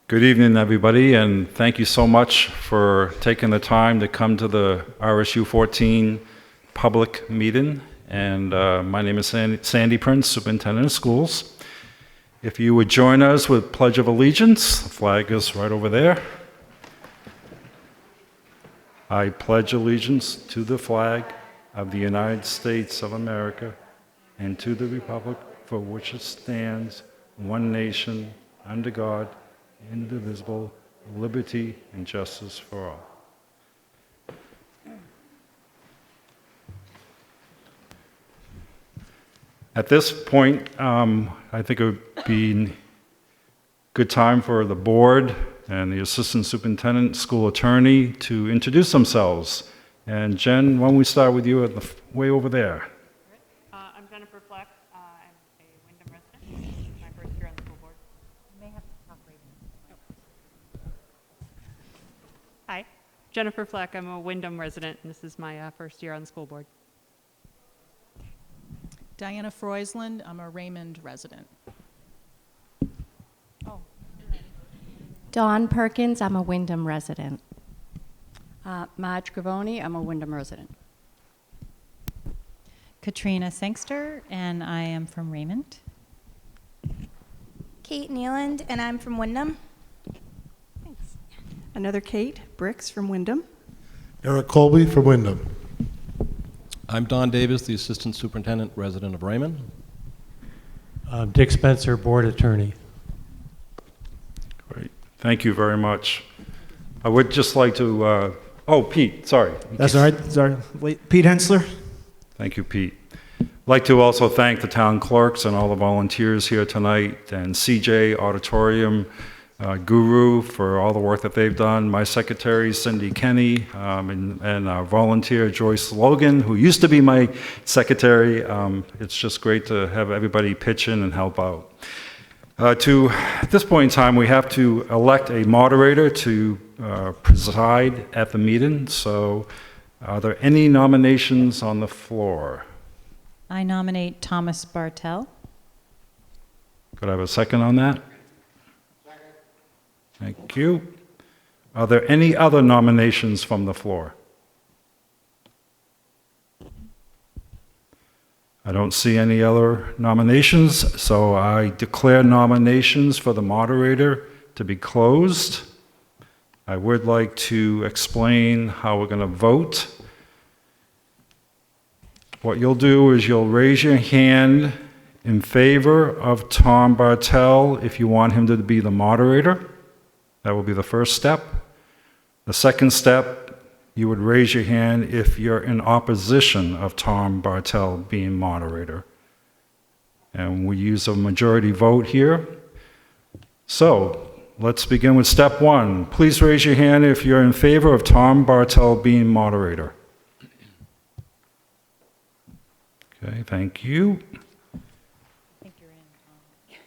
Good evening, everybody, and thank you so much for taking the time to come to the RSU14 public meeting. And my name is Sandy Prince, Superintendent of Schools. If you would join us with Pledge of Allegiance, the flag is right over there. I pledge allegiance to the flag of the United States of America and to the republic for which it stands, one nation, under God, indivisible, liberty and justice for all. At this point, I think it would be a good time for the board and the assistant superintendent, school attorney to introduce themselves. And Jen, why don't we start with you at the way over there? I'm Jennifer Fleck. I'm a Wyndham resident. This is my first year on the school board. You may have to talk right in. Hi, Jennifer Fleck. I'm a Wyndham resident, and this is my first year on the school board. Diana Freusland, I'm a Raymond resident. Dawn Perkins, I'm a Wyndham resident. Marge Gravoni, I'm a Wyndham resident. Katrina Sangster, and I am from Raymond. Kate Nealand, and I'm from Wyndham. Thanks. Another Kate Bricks from Wyndham. Eric Colby from Wyndham. I'm Don Davis, the Assistant Superintendent, resident of Raymond. Dick Spencer, Board Attorney. Great. Thank you very much. I would just like to, Pete, sorry. That's all right. Sorry. Wait, Pete Hensler. Thank you, Pete. I'd like to also thank the town clerks and all the volunteers here tonight, and CJ Auditorium Guru for all the work that they've done, my secretary, Cindy Kenny, and our volunteer, Joyce Logan, who used to be my secretary. It's just great to have everybody pitch in and help out. At this point in time, we have to elect a moderator to preside at the meeting. So are there any nominations on the floor? I nominate Thomas Bartell. Could I have a second on that? Thank you. Are there any other nominations from the floor? I don't see any other nominations, so I declare nominations for the moderator to be closed. I would like to explain how we're going to vote. What you'll do is you'll raise your hand in favor of Tom Bartell if you want him to be the moderator. That will be the first step. The second step, you would raise your hand if you're in opposition of Tom Bartell being moderator. And we use a majority vote here. So let's begin with step one. Please raise your hand if you're in favor of Tom Bartell being moderator. Okay, thank you.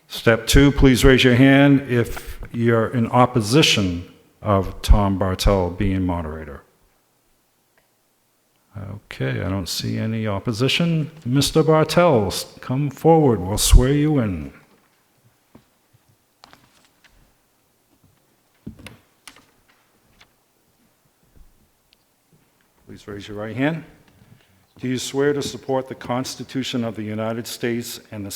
Step two, please raise your hand if you're in opposition of Tom Bartell being moderator. Okay, I don't see any opposition. Mr. Bartell, come forward. We'll swear you in. Please raise your right hand. Do you swear to support the Constitution of the United States and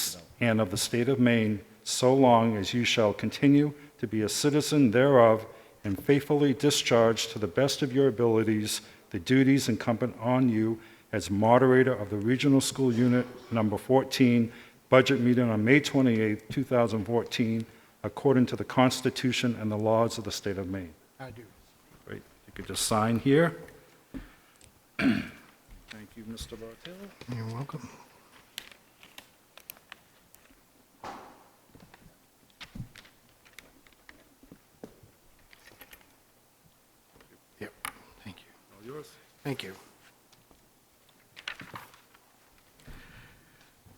of the state of Maine, so long as you shall continue to be a citizen thereof and faithfully discharge to the best of your abilities the duties incumbent on you as moderator of the Regional School Unit Number 14 budget meeting on May 28, 2014, according to the Constitution and the laws of the state of Maine? I do. Great. You could just sign here. Thank you, Mr. Bartell. You're welcome. Yep. Thank you. All yours. Thank you.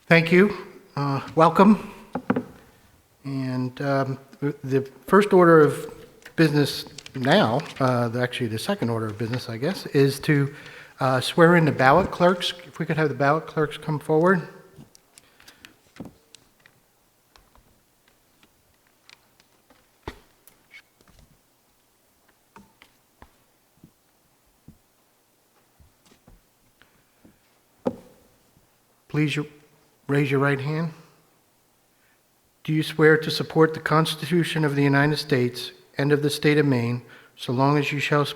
Thank you. Welcome. And the first order of business now, actually the second order of business, I guess, is to swear in the ballot clerks. If we could have the ballot clerks come forward. Please raise your right hand. Do you swear to support the Constitution of the United States and of the state of Maine, so long as you shall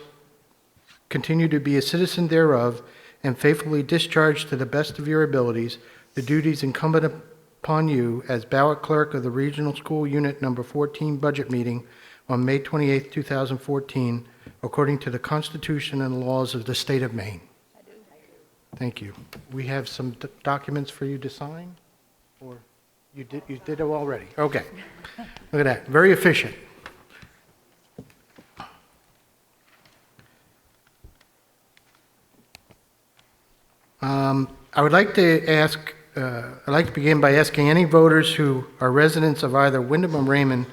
continue to be a citizen thereof, and faithfully discharge to the best of your abilities the duties incumbent upon you as ballot clerk of the Regional School Unit Number 14 budget meeting on May 28, 2014, according to the Constitution and laws of the state of Maine? Thank you. We have some documents for you to sign? Or you did it already? Okay. Look at that. Very efficient. I would like to ask, I'd like to begin by asking any voters who are residents of either Wyndham or Raymond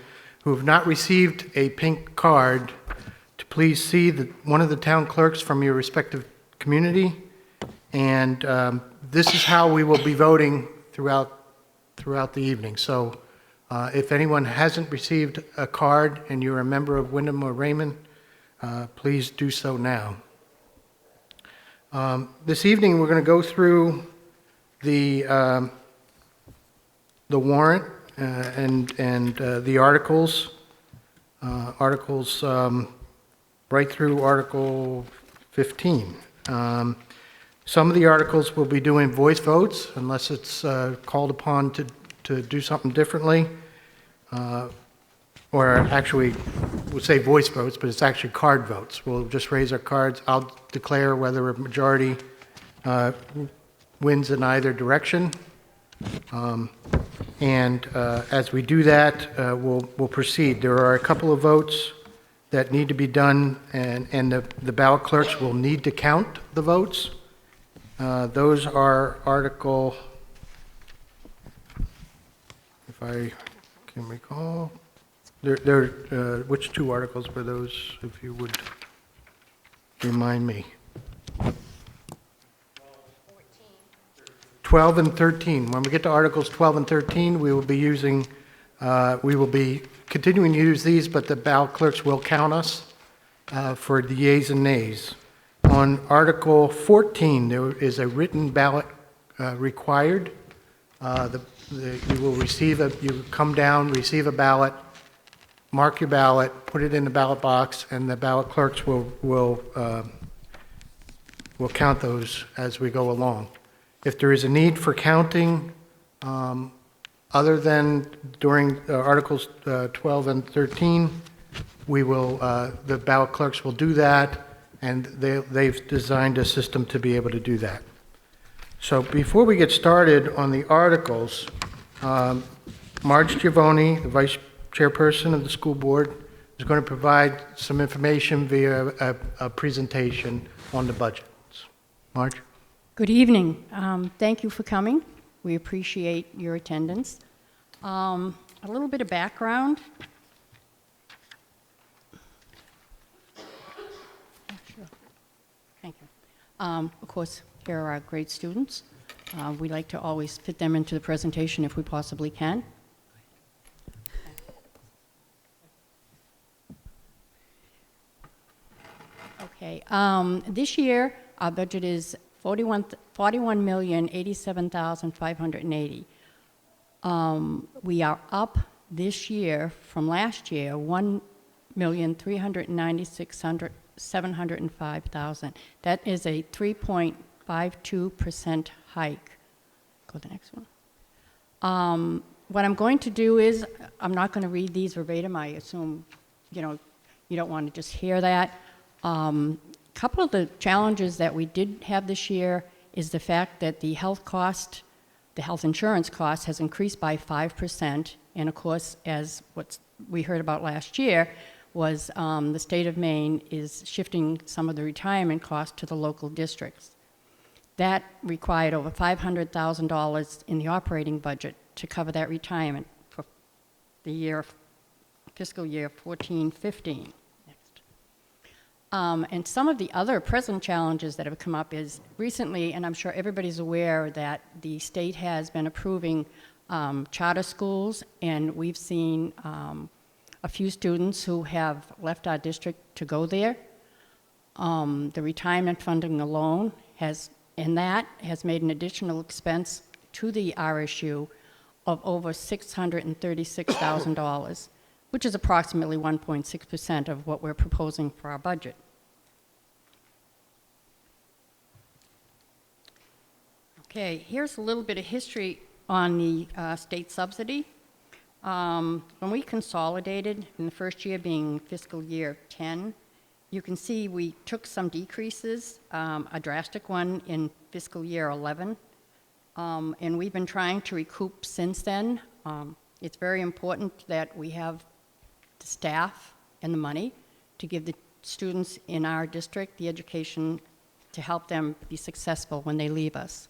who have not received a pink card to please see one of the town clerks from your respective community. And this is how we will be voting throughout the evening. So if anyone hasn't received a card and you're a member of Wyndham or Raymond, please do so now. This evening, we're going to go through the warrant and the articles, right through Article 15. Some of the articles will be doing voice votes unless it's called upon to do something differently. Or actually, we'll say voice votes, but it's actually card votes. We'll just raise our cards. I'll declare whether a majority wins in either direction. As we do that, we'll proceed. There are a couple of votes that need to be done, and the ballot clerks will need to count the votes. Those are Article, if I can recall, which two articles were those, if you would remind me? 12 and 13. When we get to Articles 12 and 13, we will be continuing to use these, but the ballot clerks will count us for the yeas and nays. On Article 14, there is a written ballot required. You come down, receive a ballot, mark your ballot, put it in the ballot box, and the ballot clerks will count those as we go along. If there is a need for counting, other than during Articles 12 and 13, the ballot clerks will do that, and they've designed a system to be able to do that. So before we get started on the articles, Marge Giovoni, the Vice Chairperson of the school board, is going to provide some information via a presentation on the budgets. Marge? Good evening. Thank you for coming. We appreciate your attendance. A little bit of background. Sure. Thank you. Of course, here are our great students. We like to always fit them into the presentation if we possibly can. Okay. This year, our budget is $41,087,580. We are up this year from last year $1,396,705,000. That is a 3.52% hike. Go to the next one. What I'm going to do is, I'm not going to read these verbatim. I assume, you don't want to just hear that. Couple of the challenges that we did have this year is the fact that the health insurance cost has increased by 5%. And of course, as what we heard about last year, was the state of Maine is shifting some of the retirement costs to the local districts. That required over $500,000 in the operating budget to cover that retirement for the fiscal year 14-15. And some of the other present challenges that have come up is recently, and I'm sure everybody's aware that the state has been approving charter schools, and we've seen a few students who have left our district to go there. The retirement funding alone has made an additional expense to the RSU of over $636,000, which is approximately 1.6% of what we're proposing for our budget. Okay, here's a little bit of history on the state subsidy. When we consolidated in the first year being fiscal year 10, you can see we took some decreases, a drastic one in fiscal year 11, and we've been trying to recoup since then. It's very important that we have the staff and the money to give the students in our district the education to help them be successful when they leave us.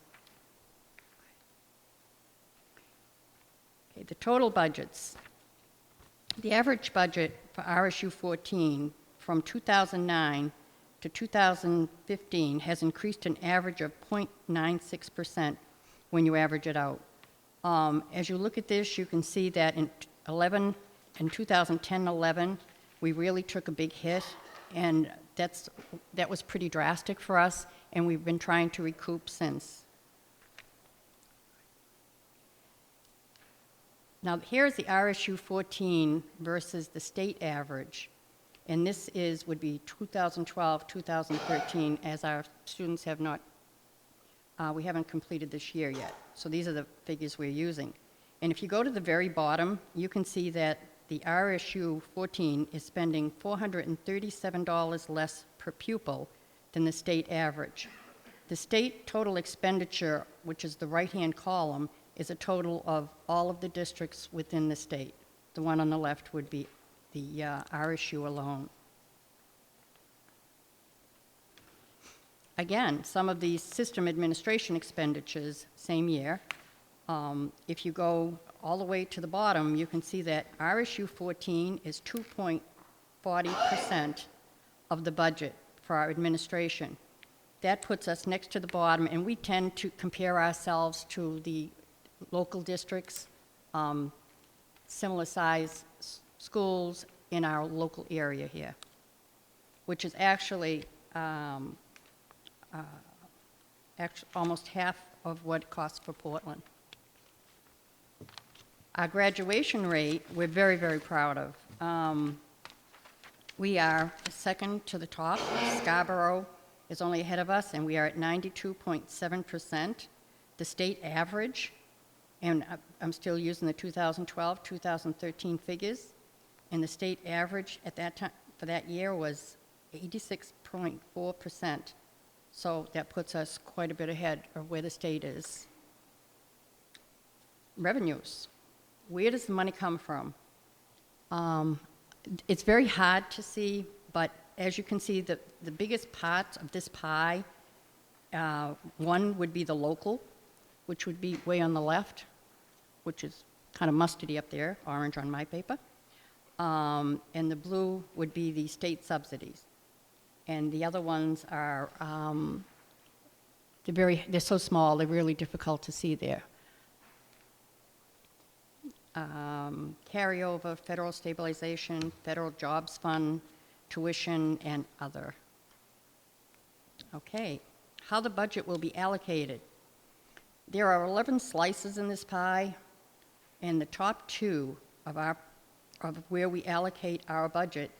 Okay, the total budgets. The average budget for RSU 14 from 2009 to 2015 has increased an average of 0.96% when you average it out. As you look at this, you can see that in 2010-11, we really took a big hit, and that was pretty drastic for us, and we've been trying to recoup since. Now, here's the RSU 14 versus the state average, and this would be 2012, 2013, as our students have not, we haven't completed this year yet. So these are the figures we're using. And if you go to the very bottom, you can see that the RSU 14 is spending $437 less per pupil than the state average. The state total expenditure, which is the right-hand column, is a total of all of the districts within the state. The one on the left would be the RSU alone. Again, some of these system administration expenditures, same year. If you go all the way to the bottom, you can see that RSU 14 is 2.40% of the budget for our administration. That puts us next to the bottom, and we tend to compare ourselves to the local districts, similar size schools in our local area here, which is actually almost half of what it costs for Portland. Our graduation rate, we're very, very proud of. We are second to the top. Scarborough is only ahead of us, and we are at 92.7%. The state average, and I'm still using the 2012, 2013 figures, and the state average at that time for that year was 86.4%. So that puts us quite a bit ahead of where the state is. Revenues. Where does the money come from? It's very hard to see, but as you can see, the biggest part of this pie, one would be the local, which would be way on the left, which is kind of mustardy up there, orange on my paper. And the blue would be the state subsidies. And the other ones are, they're so small, they're really difficult to see there. Carryover, federal stabilization, federal jobs fund, tuition, and other. Okay, how the budget will be allocated. There are 11 slices in this pie, and the top two of where we allocate our budget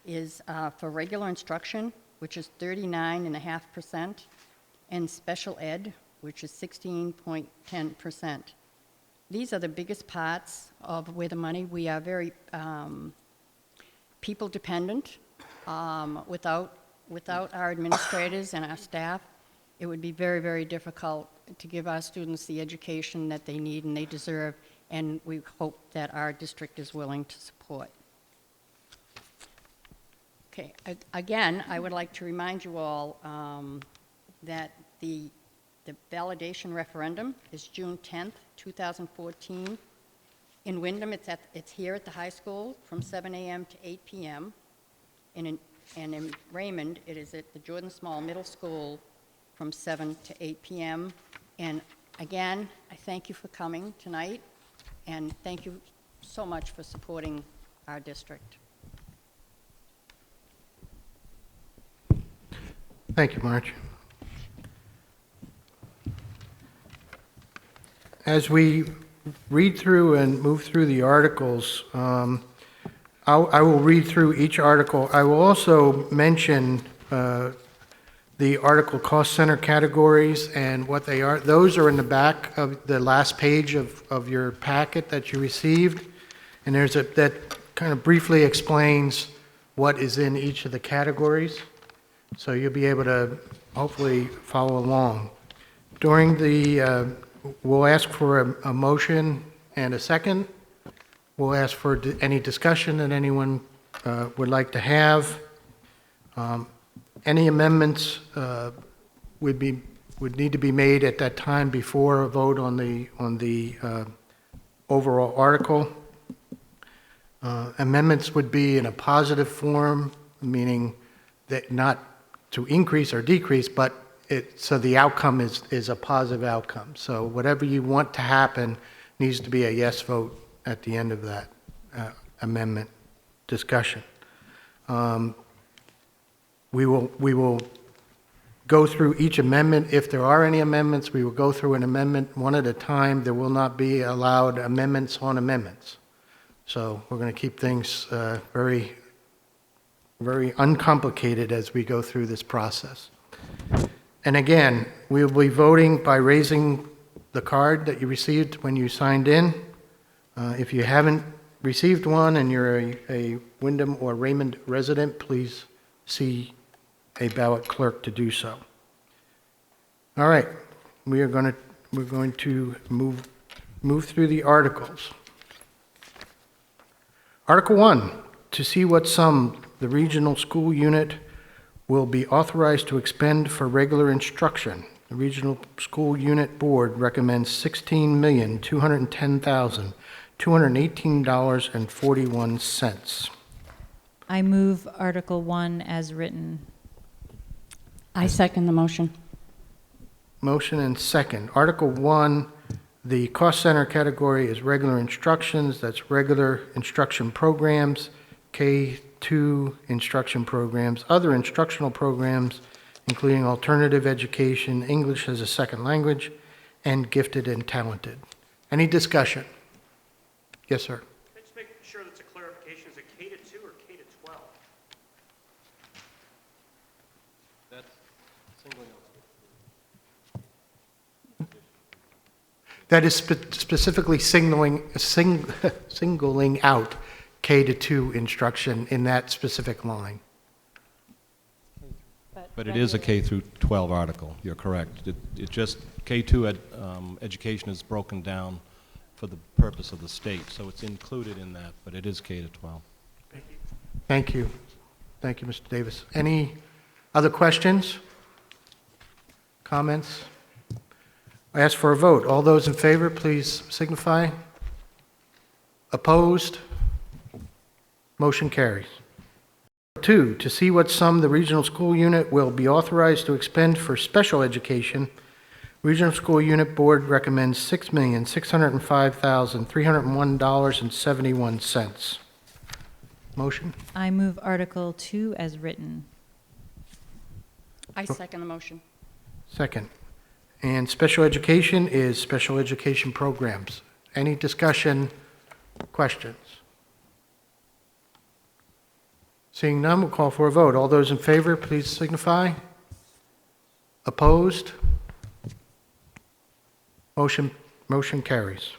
is for regular instruction, which is 39.5%, and special ed, which is 16.10%. These are the biggest parts of where the money, we are very people dependent. Without our administrators and our staff, it would be very, very difficult to give our students the education that they need and they deserve, and we hope that our district is willing to support. Okay, again, I would like to remind you all that the validation referendum is June 10th, 2014. In Windham, it's here at the high school from 7 a.m. to 8 p.m. And in Raymond, it is at the Jordan Small Middle School from 7 to 8 p.m. And again, I thank you for coming tonight, and thank you so much for supporting our district. Thank you, Marge. as we read through and move through the articles, I will read through each article. I will also mention the article cost center categories and what they are. Those are in the back of the last page of your packet that you received. And that kind of briefly explains what is in each of the categories. So you'll be able to hopefully follow along. We'll ask for a motion and a second. We'll ask for any discussion that anyone would like to have. Any amendments would need to be made at that time before a vote on the overall article. Amendments would be in a positive form, meaning that not to increase or decrease, but so the outcome is a positive outcome. So whatever you want to happen needs to be a yes vote at the end of that amendment discussion. We will go through each amendment. If there are any amendments, we will go through an amendment one at a time. There will not be allowed amendments on amendments. So we're going to keep things very, very uncomplicated as we go through this process. And again, we will be voting by raising the card that you received when you signed in. If you haven't received one and you're a Wyndham or Raymond resident, please see a ballot clerk to do so. All right, we're going to move through the articles. Article 1, to see what sum the regional school unit will be authorized to expend for regular instruction. The Regional School Unit Board recommends $16,210,218.41. I move Article 1 as written. I second the motion. Motion and second. Article 1, the cost center category is regular instructions. That's regular instruction programs, K-2 instruction programs, other instructional programs, including alternative education, English as a second language, and gifted and talented. Any discussion? Yes, sir. Let's make sure that's a clarification. Is it K to 2 or K to 12? That's singling out. That is specifically singling out K to 2 instruction in that specific line. But it is a K through 12 article. You're correct. It just, K2 education is broken down for the purpose of the state, so it's included in that, but it is K to 12. Thank you. Thank you, Mr. Davis. Any other questions? Comments? I ask for a vote. All those in favor, please signify. Opposed? Motion carries. 2, to see what sum the regional school unit will be authorized to expend for special education. Regional School Unit Board recommends $6,605,301.71. Motion? I move Article 2 as written. I second the motion. Second. And special education is special education programs. Any discussion, questions? Seeing none, we'll call for a vote. All those in favor, please signify. Opposed? Motion carries.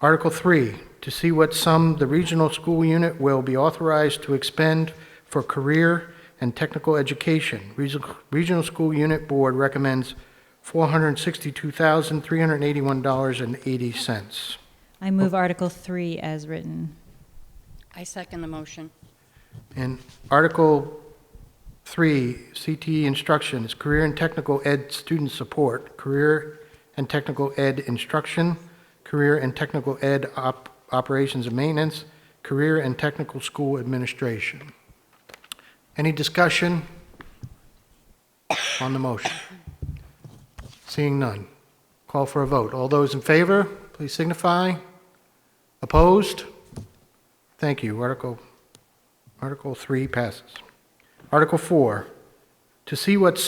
Article 3, to see what sum the regional school unit will be authorized to expend for career and technical education. Regional School Unit Board recommends $462,381.80. I move Article 3 as written. I second the motion. And Article 3, CTE instruction, is career and technical ed student support, career and technical ed instruction, career and technical ed operations and maintenance, career and technical school administration. Any discussion on the motion? Seeing none. Call for a vote. All those in favor, please signify. Opposed? Thank you. Article 3 passes. Article 4, to see what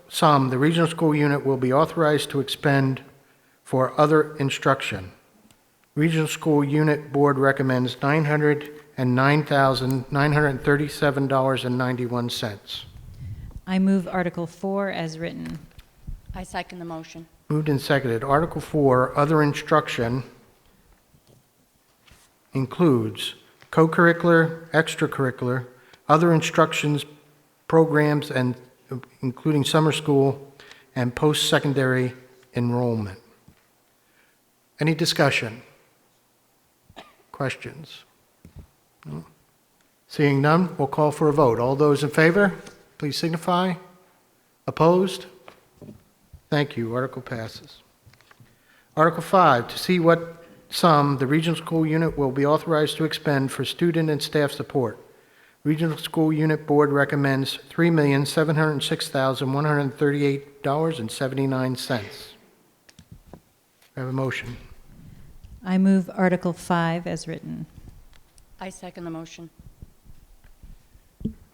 sum the regional school unit will be authorized to expend for other instruction. Regional School Unit Board recommends $909,937.91. I move Article 4 as written. I second the motion. Moved and seconded. Article 4, other instruction, includes co-curricular, extracurricular, other instructions, programs, and including summer school and post-secondary enrollment. Any discussion? Questions? No? Seeing none, we'll call for a vote. All those in favor, please signify. Opposed? Thank you. Article passes. Article 5, to see what sum the Regional School Unit will be authorized to expend for student and staff support. Regional School Unit Board recommends $3,706,138.79. I have a motion. I move Article 5 as written. I second the motion.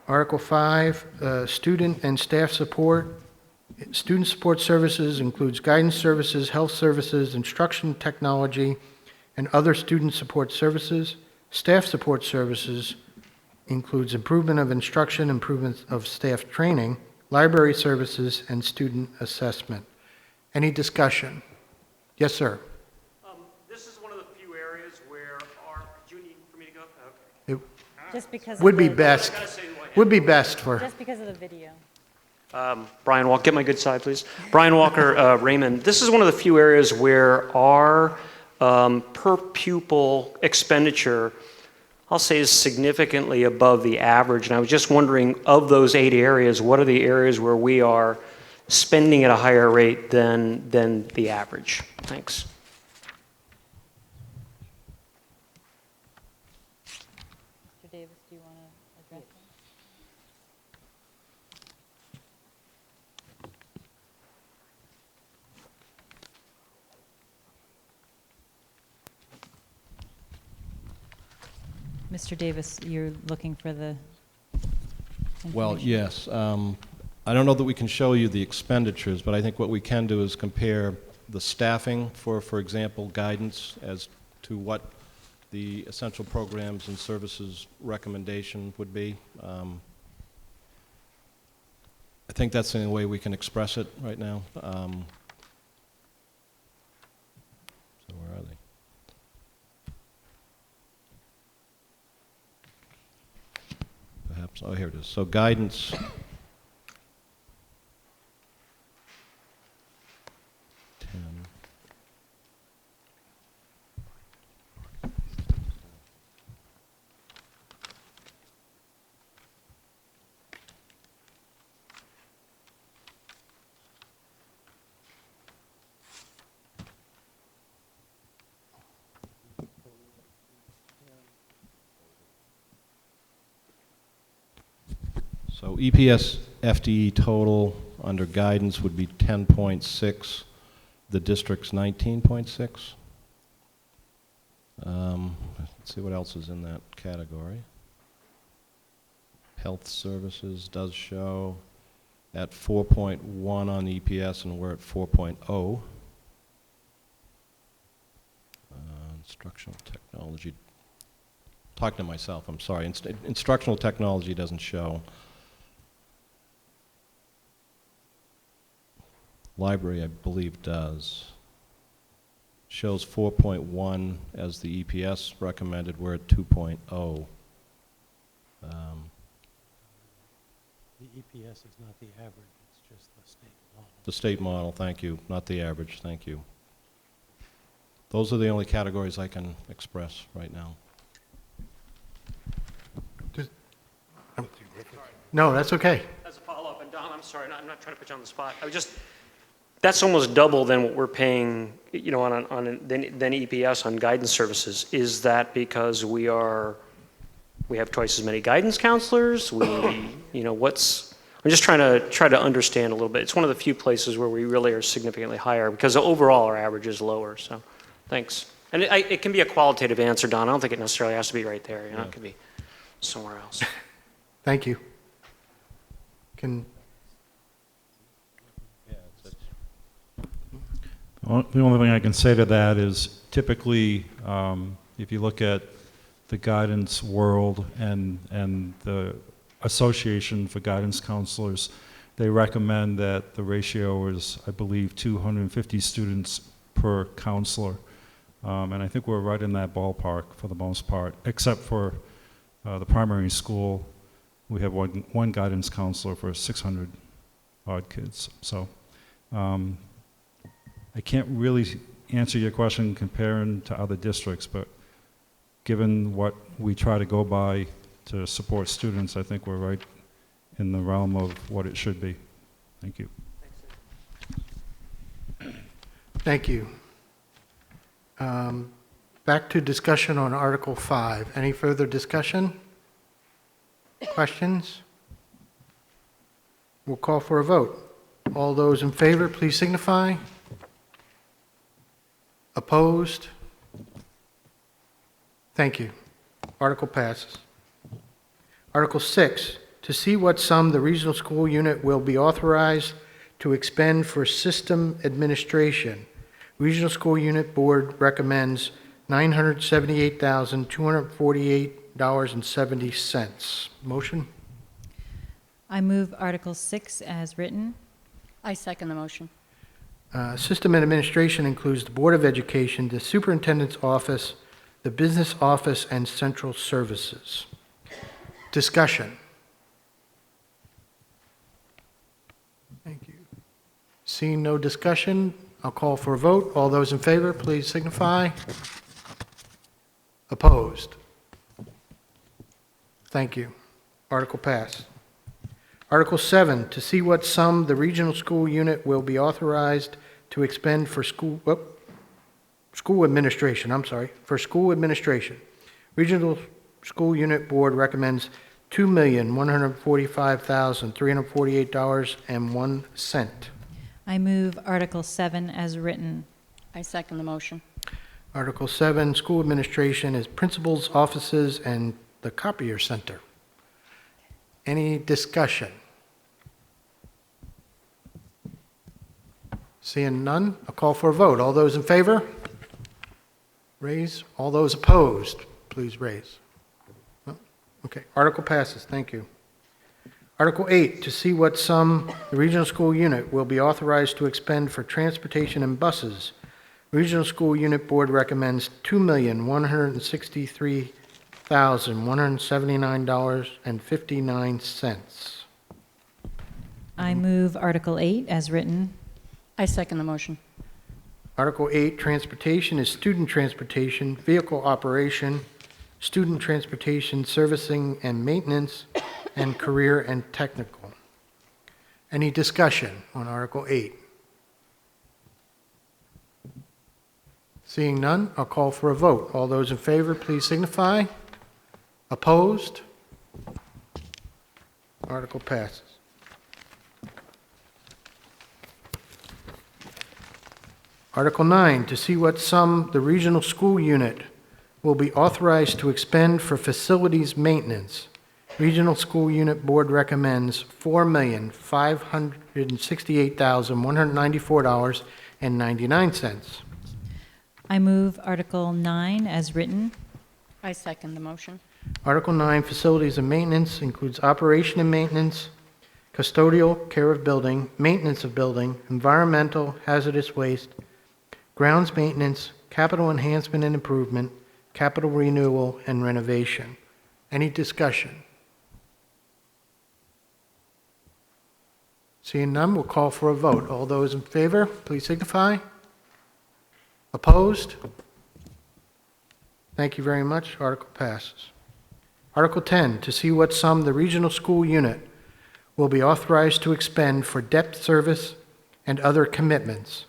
Article 5, student and staff support. Student support services includes guidance services, health services, instruction technology, and other student support services. Staff support services includes improvement of instruction, improvement of staff training, library services, and student assessment. Any discussion? Yes, sir. This is one of the few areas where our, do you need for me to go? Okay. It Just because would be best, for, Just because of the video. Brian Walker, get my good side, please. Brian Walker, Raymond. This is one of the few areas where our per pupil expenditure, I'll say, is significantly above the average. And I was just wondering, of those 8 areas, what are the areas where we are spending at a higher rate than the average? Thanks. Mr. Davis, do you want to address that? Mr. Davis, you're looking for the Well, information. yes. I don't know that we can show you the expenditures, but I think what we can do is compare the staffing for example, guidance as to what the essential programs and services recommendation would be. I think that's the only way we can express it right now. So where are they? Perhaps, oh, here it is. So guidance, so EPS FTE total under guidance would be 10.6. The district's 19.6. Let's see what else is in that category. Health services does show at 4.1 on EPS, and we're at 4.0. Instructional technology. Talking to myself, I'm sorry. Instructional technology doesn't show. Library, I believe, does. Shows 4.1 as the EPS recommended. We're at 2.0. The EPS is not the average, it's just the state model. The state model, thank you, not the average, thank you. Those are the only categories I can express right now. no, that's okay. As a follow-up, and Don, I'm sorry, I'm not trying to put you on the spot. I was just, that's almost double than what we're than EPS on guidance services. Is that because we have twice as many guidance counselors? I'm just trying to understand a little bit. It's one of the few places where we really are significantly higher because overall our average is lower. So, thanks. And it can be a qualitative answer, Don. I don't think it necessarily has to be right there. It could be somewhere else. Thank you. The only thing I can say to that is typically, if you look at the guidance world and the Association for Guidance Counselors, they recommend that the ratio is, I believe, 250 students per counselor. And I think we're right in that ballpark for the most part, except for the primary school. We have one guidance counselor for 600 odd kids. So I can't really answer your question comparing to other districts, but given what we try to go by to support students, I think we're right in the realm of what it should be. Thank you. Thank you. Back to discussion on Article 5. Any further discussion? Questions? We'll call for a vote. All those in favor, please signify. Opposed? Thank you. Article passes. Article 6, to see what sum the regional school unit will be authorized to expend for system administration. Regional School Unit Board recommends $978,248.70. Motion? I move Article 6 as written. I second the motion. System administration includes the Board of Education, the Superintendent's Office, the Business Office, and Central Services. Discussion. Thank you. Seeing no discussion, I'll call for a vote. All those in favor, please signify. Opposed? Thank you. Article passed. Article 7, to see what sum the regional school unit will be authorized to expend for school administration, for school administration. Regional School Unit Board recommends $2,145,348.01. I move Article 7 as written. I second the motion. Article 7, school administration is principals' offices and the copier center. Any discussion? Seeing none, I'll call for a vote. All those in favor? Raise. All those opposed, please raise. Oh, okay, article passes. Thank you. Article 8, to see what sum the regional school unit will be authorized to expend for transportation and buses. Regional School Unit Board recommends $2,163,179.59. I move Article 8 as written. I second the motion. Article 8, transportation is student transportation, vehicle operation, student transportation, servicing and maintenance, and career and technical. Any discussion on Article 8? Seeing none, I'll call for a vote. All those in favor, please signify. Opposed? Article passes. Article 9, to see what sum the regional school unit will be authorized to expend for facilities maintenance. Regional School Unit Board recommends $4,568,194.99. I move Article 9 as written. I second the motion. Article 9, facilities and maintenance includes operation and maintenance, custodial care of building, maintenance of building, environmental hazardous waste, grounds maintenance, capital enhancement and improvement, capital renewal, and renovation. Any discussion? Seeing none, we'll call for a vote. All those in favor, please signify. Opposed? Thank you very much. Article passes. Article 10, to see what sum the regional school unit will be authorized to expend for debt service and other commitments.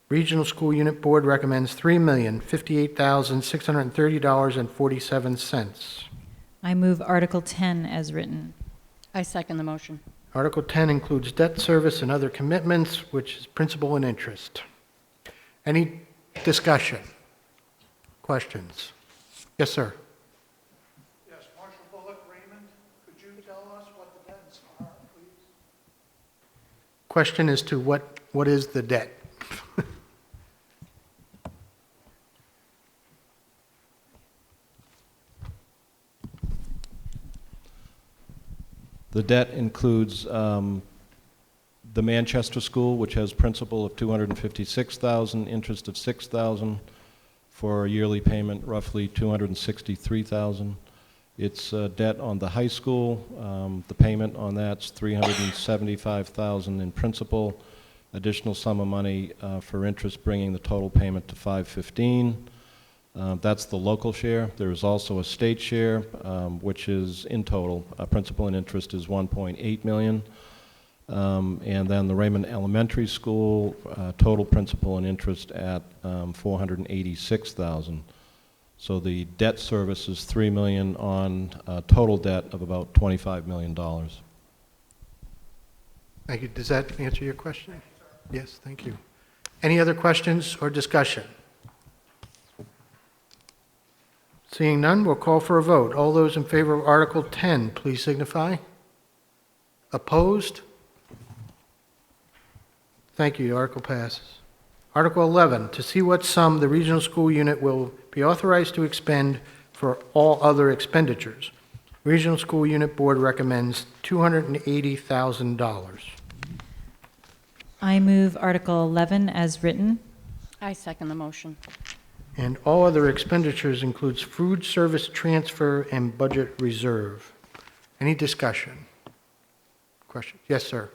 Regional School Unit Board recommends $3,058,630.47. I move Article 10 as written. I second the motion. Article 10 includes debt service and other commitments, which is principal and interest. Any discussion? Questions? Yes, sir. Yes, Marshal Bullock, Raymond, could you tell us what the debts are, please? Question as to what is the debt? The debt includes the Manchester School, which has principal of $256,000, interest of $6,000, for a yearly payment roughly $263,000. It's debt on the high school. The payment on that's $375,000 in principal. Additional sum of money for interest, bringing the total payment to $515,000. That's the local share. There is also a state share, which is in total, principal and interest is $1.8 million. And then the Raymond Elementary School, total principal and interest at $486,000. So the debt service is $3 million on a total debt of about $25 million. Thank you. Does that answer your question? Yes, thank you. Any other questions or discussion? Seeing none, we'll call for a vote. All those in favor of Article 10, please signify. Opposed? Thank you. The article passes. Article 11, to see what sum the regional school unit will be authorized to expend for all other expenditures. Regional School Unit Board recommends $280,000. I move Article 11 as written. I second the motion. And all other expenditures includes food service transfer and budget reserve. Any discussion? Question? Yes, sir.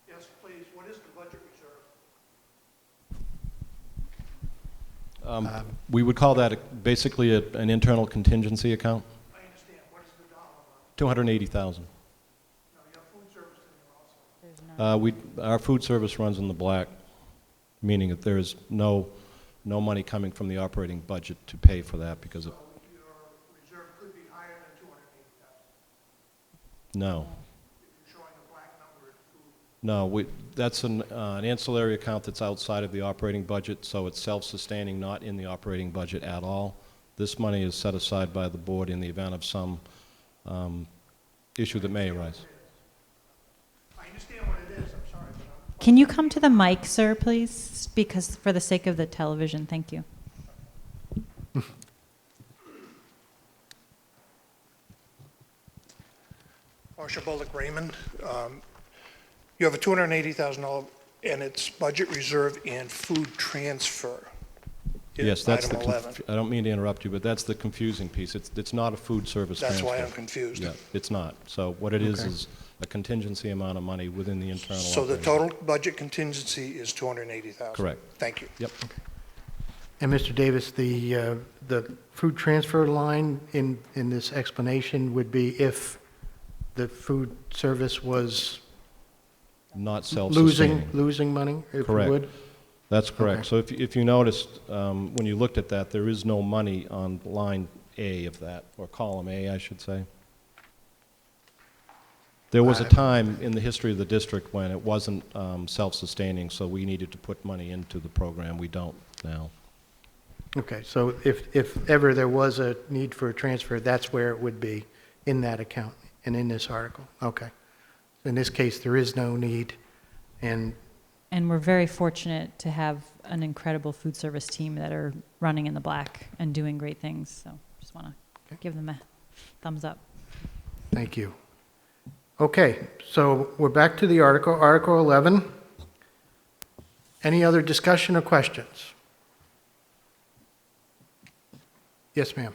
Yes, please. What is the budget reserve? We would call that basically an internal contingency account. I understand. What is the dollar amount? $280,000. No, you have food service in there also. Our food service runs in the black, meaning that there is no money coming from the operating budget to pay for that because of. So your reserve could be higher than 280,000. No. If you're showing a black number in food. No, that's an ancillary account that's outside of the operating budget, so it's self-sustaining, not in the operating budget at all. This money is set aside by the board in the event of some issue that may arise. I understand what it is. I'm sorry, but Can you come to the mic, sir, please? Because for the sake of the television, thank you. Marshall Bullock Raymond. You have a $280,000 and it's budget reserve and food transfer. Yes, that's item 11. I don't mean to interrupt you, but that's the confusing piece. It's not a food service That's transfer. why I'm confused. Yeah, it's not. So what it is a contingency amount of money within the internal. So the operating total budget contingency is $280,000? Correct. Thank you. Yep. And Mr. Davis, the food transfer line in this explanation would be if the food service was Not self-sustaining. losing money, if you Correct. would? That's correct. Okay. So if you noticed, when you looked at that, there is no money on line A of that, or column A, I should say. There was a time in the history of the district when it wasn't self-sustaining, so we needed to put money into the program. We don't now. Okay, so if ever there was a need for a transfer, that's where it would be, in that account and in this article. Okay. In this case, there is no need, and And we're very fortunate to have an incredible food service team that are running in the black and doing great things. So just want to give them a thumbs up. thank you. Okay, so we're back to the article, Article 11. Any other discussion or questions? Yes, ma'am.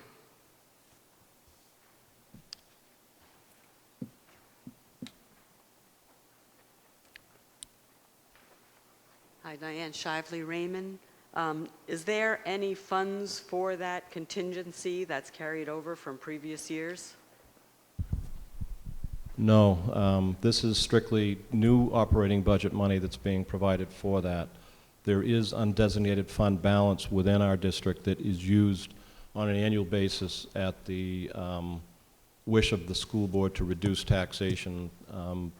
Hi, Diane Shively Raymond. Is there any funds for that contingency that's carried over from previous years? No, this is strictly new operating budget money that's being provided for that. There is undesignated fund balance within our district that is used on an annual basis at the wish of the school board to reduce taxation.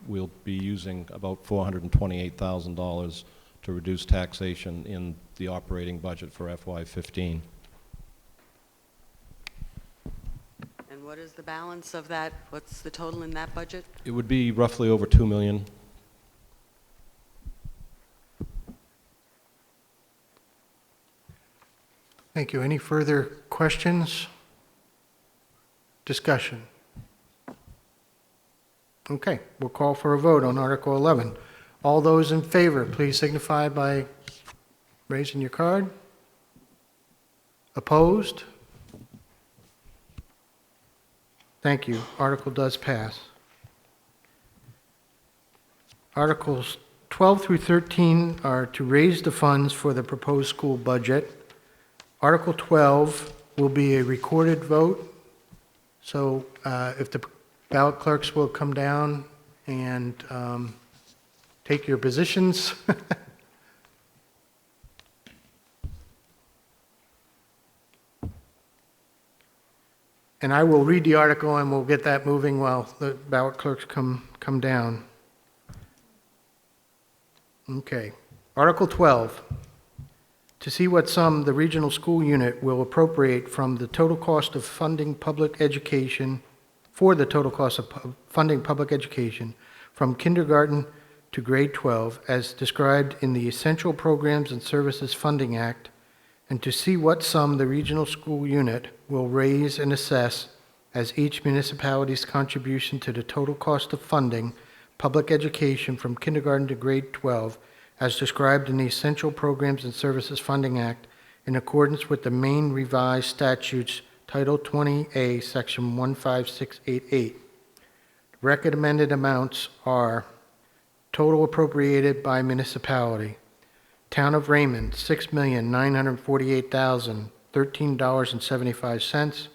We'll be using about $428,000 to reduce taxation in the operating budget for FY15. And what is the balance of that? What's the total in that budget? It would be roughly over $2 million. Thank you. Any further questions? Discussion? Okay, we'll call for a vote on Article 11. All those in favor, please signify by raising your card. Opposed? Thank you. Article does pass. Articles 12 through 13 are to raise the funds for the proposed school budget. Article 12 will be a recorded vote. So if the ballot clerks will come down and take your positions. And I will read the article and we'll get that moving while the ballot clerks come down. Okay. Article 12. To see what sum the regional school unit will appropriate from the total cost of funding public education, for the total cost of funding public education from kindergarten to grade 12 as described in the Essential Programs and Services Funding Act, and to see what sum the regional school unit will raise and assess as each municipality's contribution to the total cost of funding public education from kindergarten to grade 12 as described in the Essential Programs and Services Funding Act in accordance with the Maine Revised Statutes Title 20A, Section 15688. Recommended amounts are total appropriated by municipality. Town of Raymond, $6,948,013.75.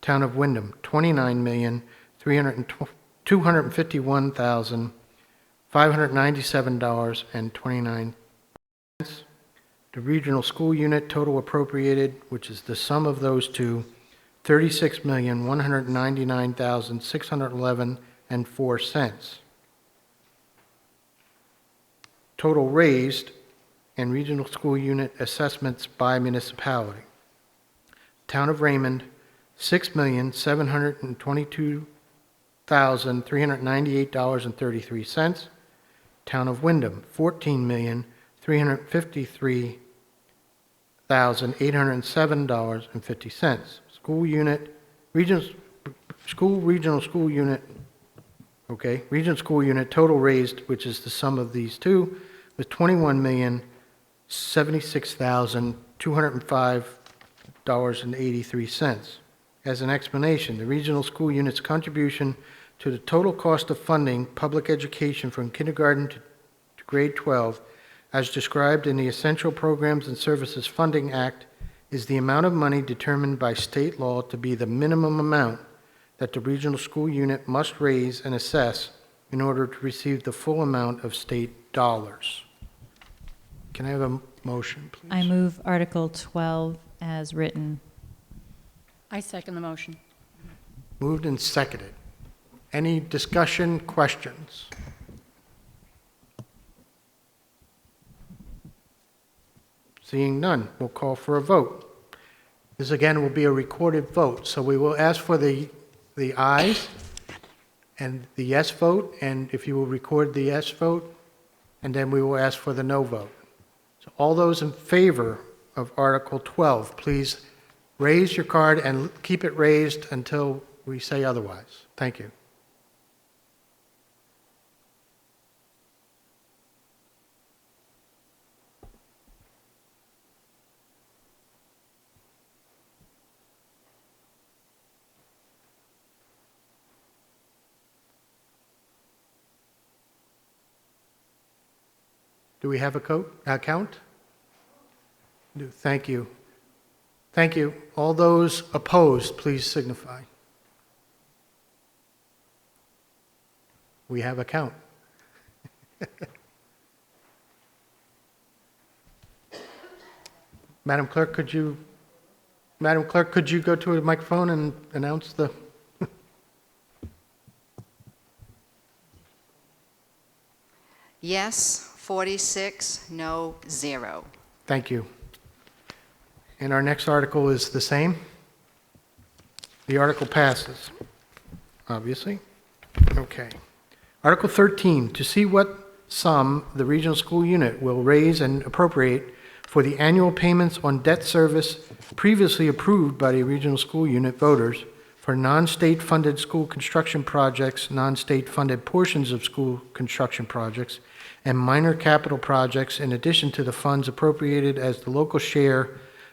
Town of Windham, $29,251,597.29. The regional school unit total appropriated, which is the sum of those two, $36,199,611.04. Total raised and regional school unit assessments by municipality. Town of Raymond, $6,722,398.33. Town of Windham, $14,353,807.50. School unit, regional school unit, okay, regional school unit total raised, which is the sum of these two, was $21,076,205.83. As an explanation, the regional school unit's contribution to the total cost of funding public education from kindergarten to grade 12, as described in the Essential Programs and Services Funding Act, is the amount of money determined by state law to be the minimum amount that the regional school unit must raise and assess in order to receive the full amount of state dollars. Can I have a motion, please? I move Article 12 as written. I second the motion. Moved and seconded. Any discussion, questions? Seeing none, we'll call for a vote. This again will be a recorded vote, so we will ask for the ayes and the yes vote, and if you will record the yes vote, and then we will ask for the no vote. So all those in favor of Article 12, please raise your card and keep it raised until we say otherwise. Thank you. Do we have a count? Thank you. Thank you. All those opposed, please signify. We have a count. Madam Clerk, could you go to a microphone and announce the... Yes, 46, no, 0. Thank you. And our next article is the same. The article passes, obviously. Okay. Article 13, to see what sum the regional school unit will raise and appropriate for the annual payments on debt service previously approved by the regional school unit voters for non-state funded school construction projects, non-state funded portions of school construction projects, and minor capital projects in addition to the funds appropriated as the local share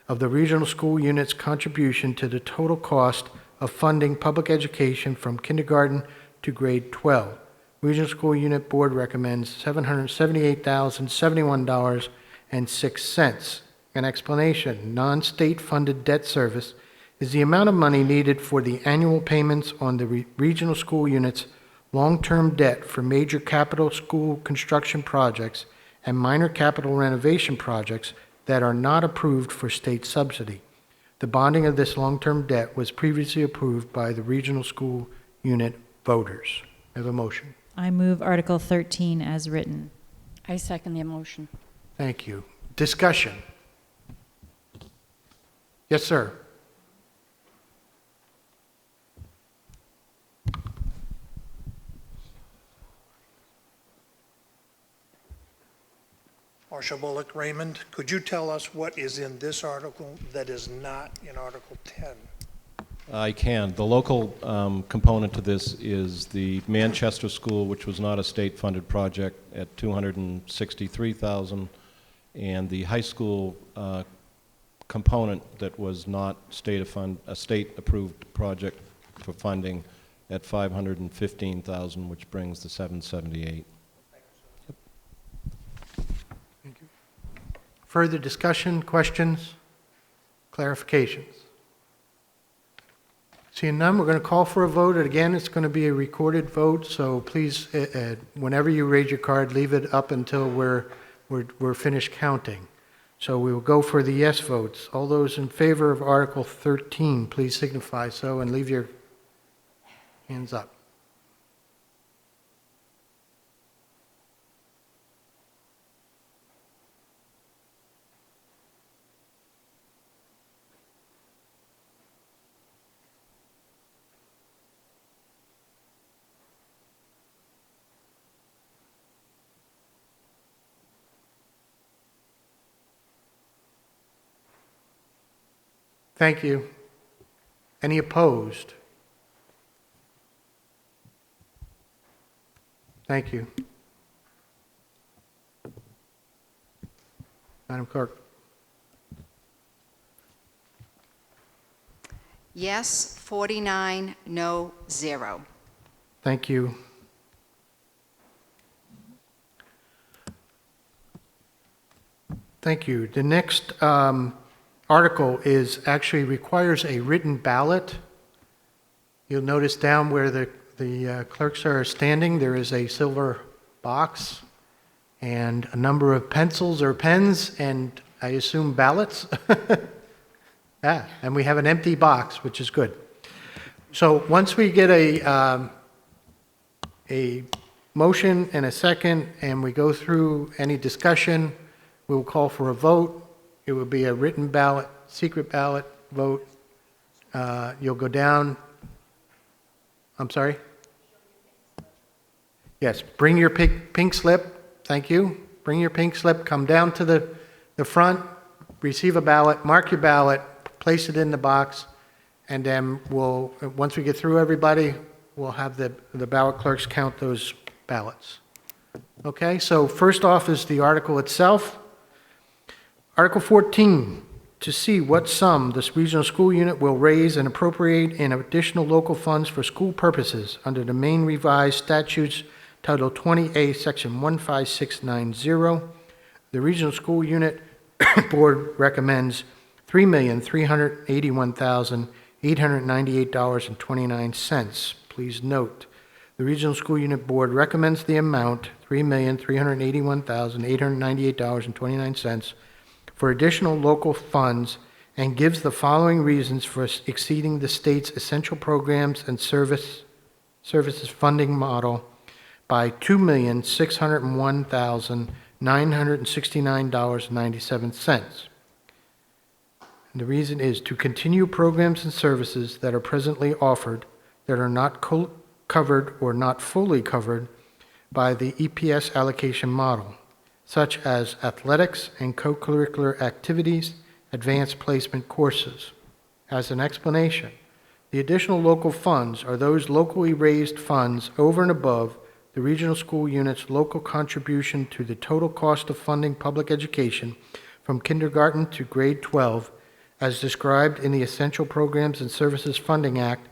of the regional school unit's contribution to the total cost of funding public education from kindergarten to grade 12. Regional School Unit Board recommends $778,071.06. An explanation: non-state funded debt service is the amount of money needed for the annual payments on the regional school unit's long-term debt for major capital school construction projects and minor capital renovation projects that are not approved for state subsidy. The bonding of this long-term debt was previously approved by the regional school unit voters. I have a motion. I move Article 13 as written. I second the motion. Thank you. Discussion. Yes, sir. Marcia Bullock, Raymond, could you tell us what is in this article that is not in Article 10? I can. The local component to this is the Manchester School, which was not a state-funded project, at $263,000, and the high school component that was not a state-approved project for funding at $515,000, which brings the $778,000. Further discussion, questions, clarifications? Seeing none, we're going to call for a vote. And again, it's going to be a recorded vote, so please, whenever you raise your card, leave it up until we're finished counting. So we will go for the yes votes. All those in favor of Article 13, please signify so and leave your hands up. Thank you. Any opposed? Thank you. Madam Clerk. Yes, 49, no, 0. Thank you. Thank you. The next article requires a written ballot. You'll notice down where the clerks are standing, there is a silver box and a number of pencils or pens, and I assume ballots. And we have an empty box, which is good. So once we get a motion and a second, and we go through any discussion, we will call for a vote. It will be a written ballot, secret ballot vote. You'll go down. I'm sorry? Yes, bring your pink slip. Thank you. Bring your pink slip. Come down to the front, receive a ballot, mark your ballot, place it in the box, and then once we get through everybody, we'll have the ballot clerks count those ballots. Okay, so first off is the article itself. Article 14, to see what sum this regional school unit will raise and appropriate in additional local funds for school purposes under the Maine Revised Statutes, Title 20A, Section 15690. The regional school unit board recommends $3,381,898.29. Please note, the regional school unit board recommends the amount, $3,381,898.29, for additional local funds and gives the following reasons for exceeding the state's essential programs and services funding model by $2,601,969.97. And the reason is to continue programs and services that are presently offered that are not covered or not fully covered by the EPS allocation model, such as athletics and co-curricular activities, advanced placement courses. As an explanation, The additional local funds are those locally raised funds over and above the regional school unit's local contribution to the total cost of funding public education from kindergarten to grade 12, as described in the Essential Programs and Services Funding Act,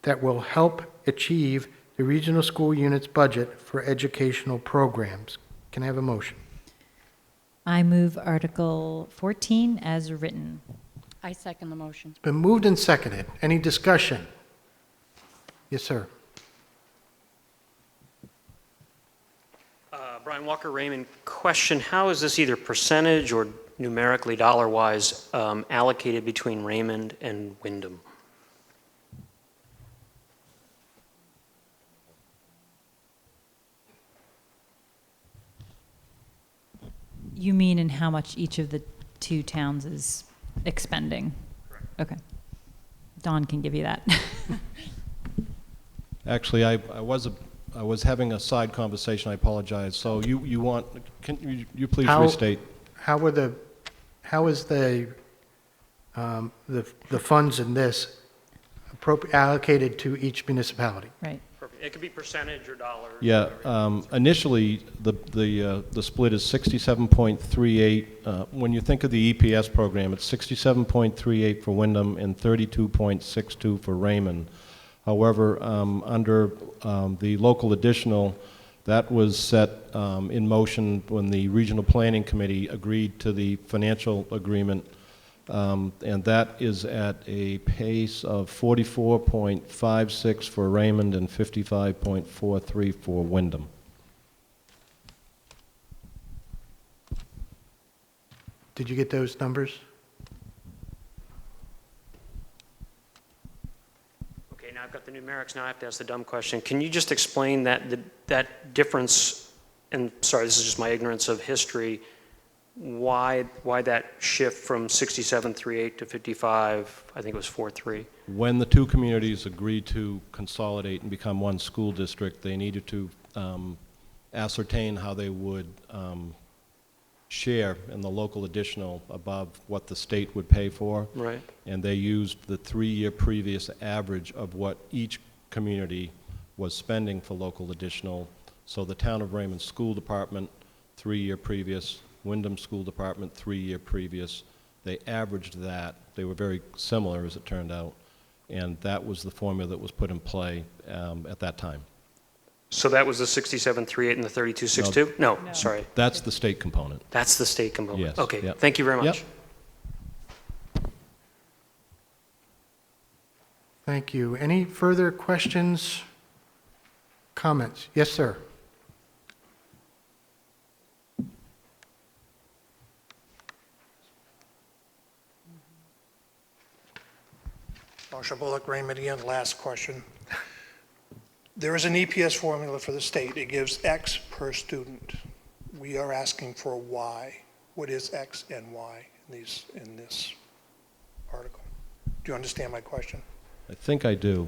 that will help achieve the regional school unit's budget for educational programs. Can I have a motion? I move Article 14 as written. I second the motion. It's been moved and seconded. Any discussion? Yes, sir. Brian Walker, Raymond, question, how is this either percentage or numerically dollar-wise allocated between Raymond and Wyndham? You mean in how much each of the two towns is expending? Correct. Okay. Dawn can give you that. Actually, I was having a side conversation. I apologize. So you want? Can you please restate? How is the funds in this allocated to each municipality? Right. Perfect. It could be percentage or dollar. Yeah. Initially, the split is 67.38. When you think of the EPS program, it's 67.38 for Wyndham and 32.62 for Raymond. However, under the local additional, that was set in motion when the Regional Planning Committee agreed to the financial agreement, and that is at a pace of 44.56 for Raymond and 55.43 for Wyndham. Did you get those numbers? Okay, now I've got the numerics. Now I have to ask the dumb question. Can you just explain that difference? And sorry, this is just my ignorance of history. Why that shift from 67.38 to 55? I think it was 4.3. When the two communities agreed to consolidate and become one school district, they needed to ascertain how they would share in the local additional above what the state would pay for. Right. And they used the 3-year previous average of what each community was spending for local additional. So the Town of Raymond School Department, 3-year previous, Wyndham School Department, 3-year previous. They averaged that. They were very similar, as it turned out, and that was the formula that was put in play at that time. So that was the 67.38 and the 32.62? No, sorry. That's the state component. That's the state component. Yes. Okay, Yep. thank you very much. Yep. Thank you. Any further questions, comments? Yes, sir. Marshall Bullock, Raymond again, last question. There is an EPS formula for the state. It gives X per student. We are asking for Y. What is X and Y in this article? Do you understand my question? I think I do.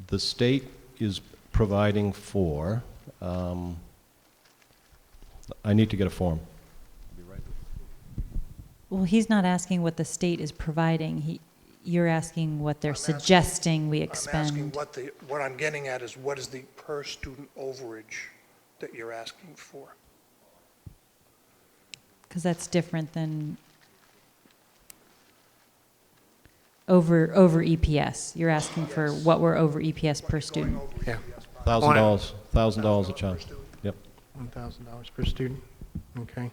The state is providing for, I need to get a form. Well, he's not asking what the state is providing. You're asking what they're suggesting we expend. I'm asking what I'm getting at is what is the per student overage that you're asking for? Because that's different than over EPS. You're asking for what we're over EPS per student. Yeah. $1,000 a child. Yep. $1,000 per student. Okay.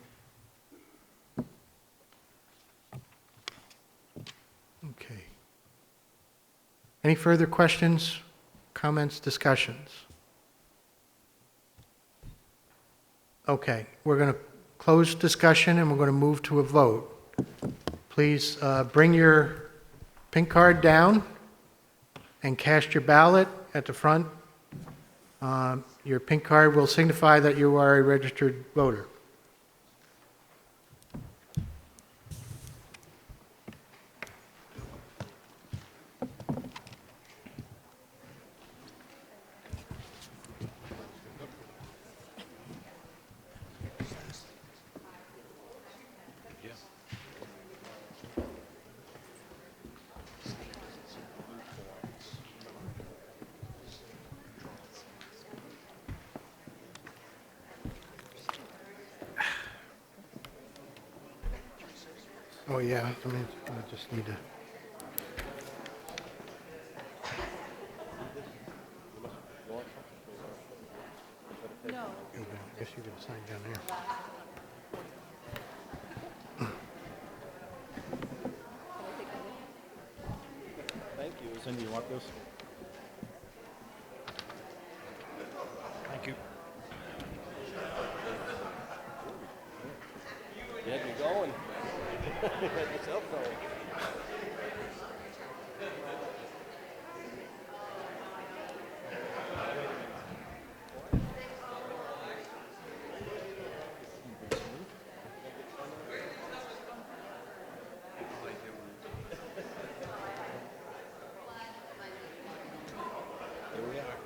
Okay. Any further questions, comments, discussions? Okay, we're going to close discussion and we're going to move to a vote. Please bring your pink card down and cast your ballot at the front. Your pink card will signify that you are a registered voter. Oh, yeah, I mean, I just need to. No. I guess you can sign down there. Thank you. Cindy, you want this? Thank you. Get me going. Get yourself going. Here we are.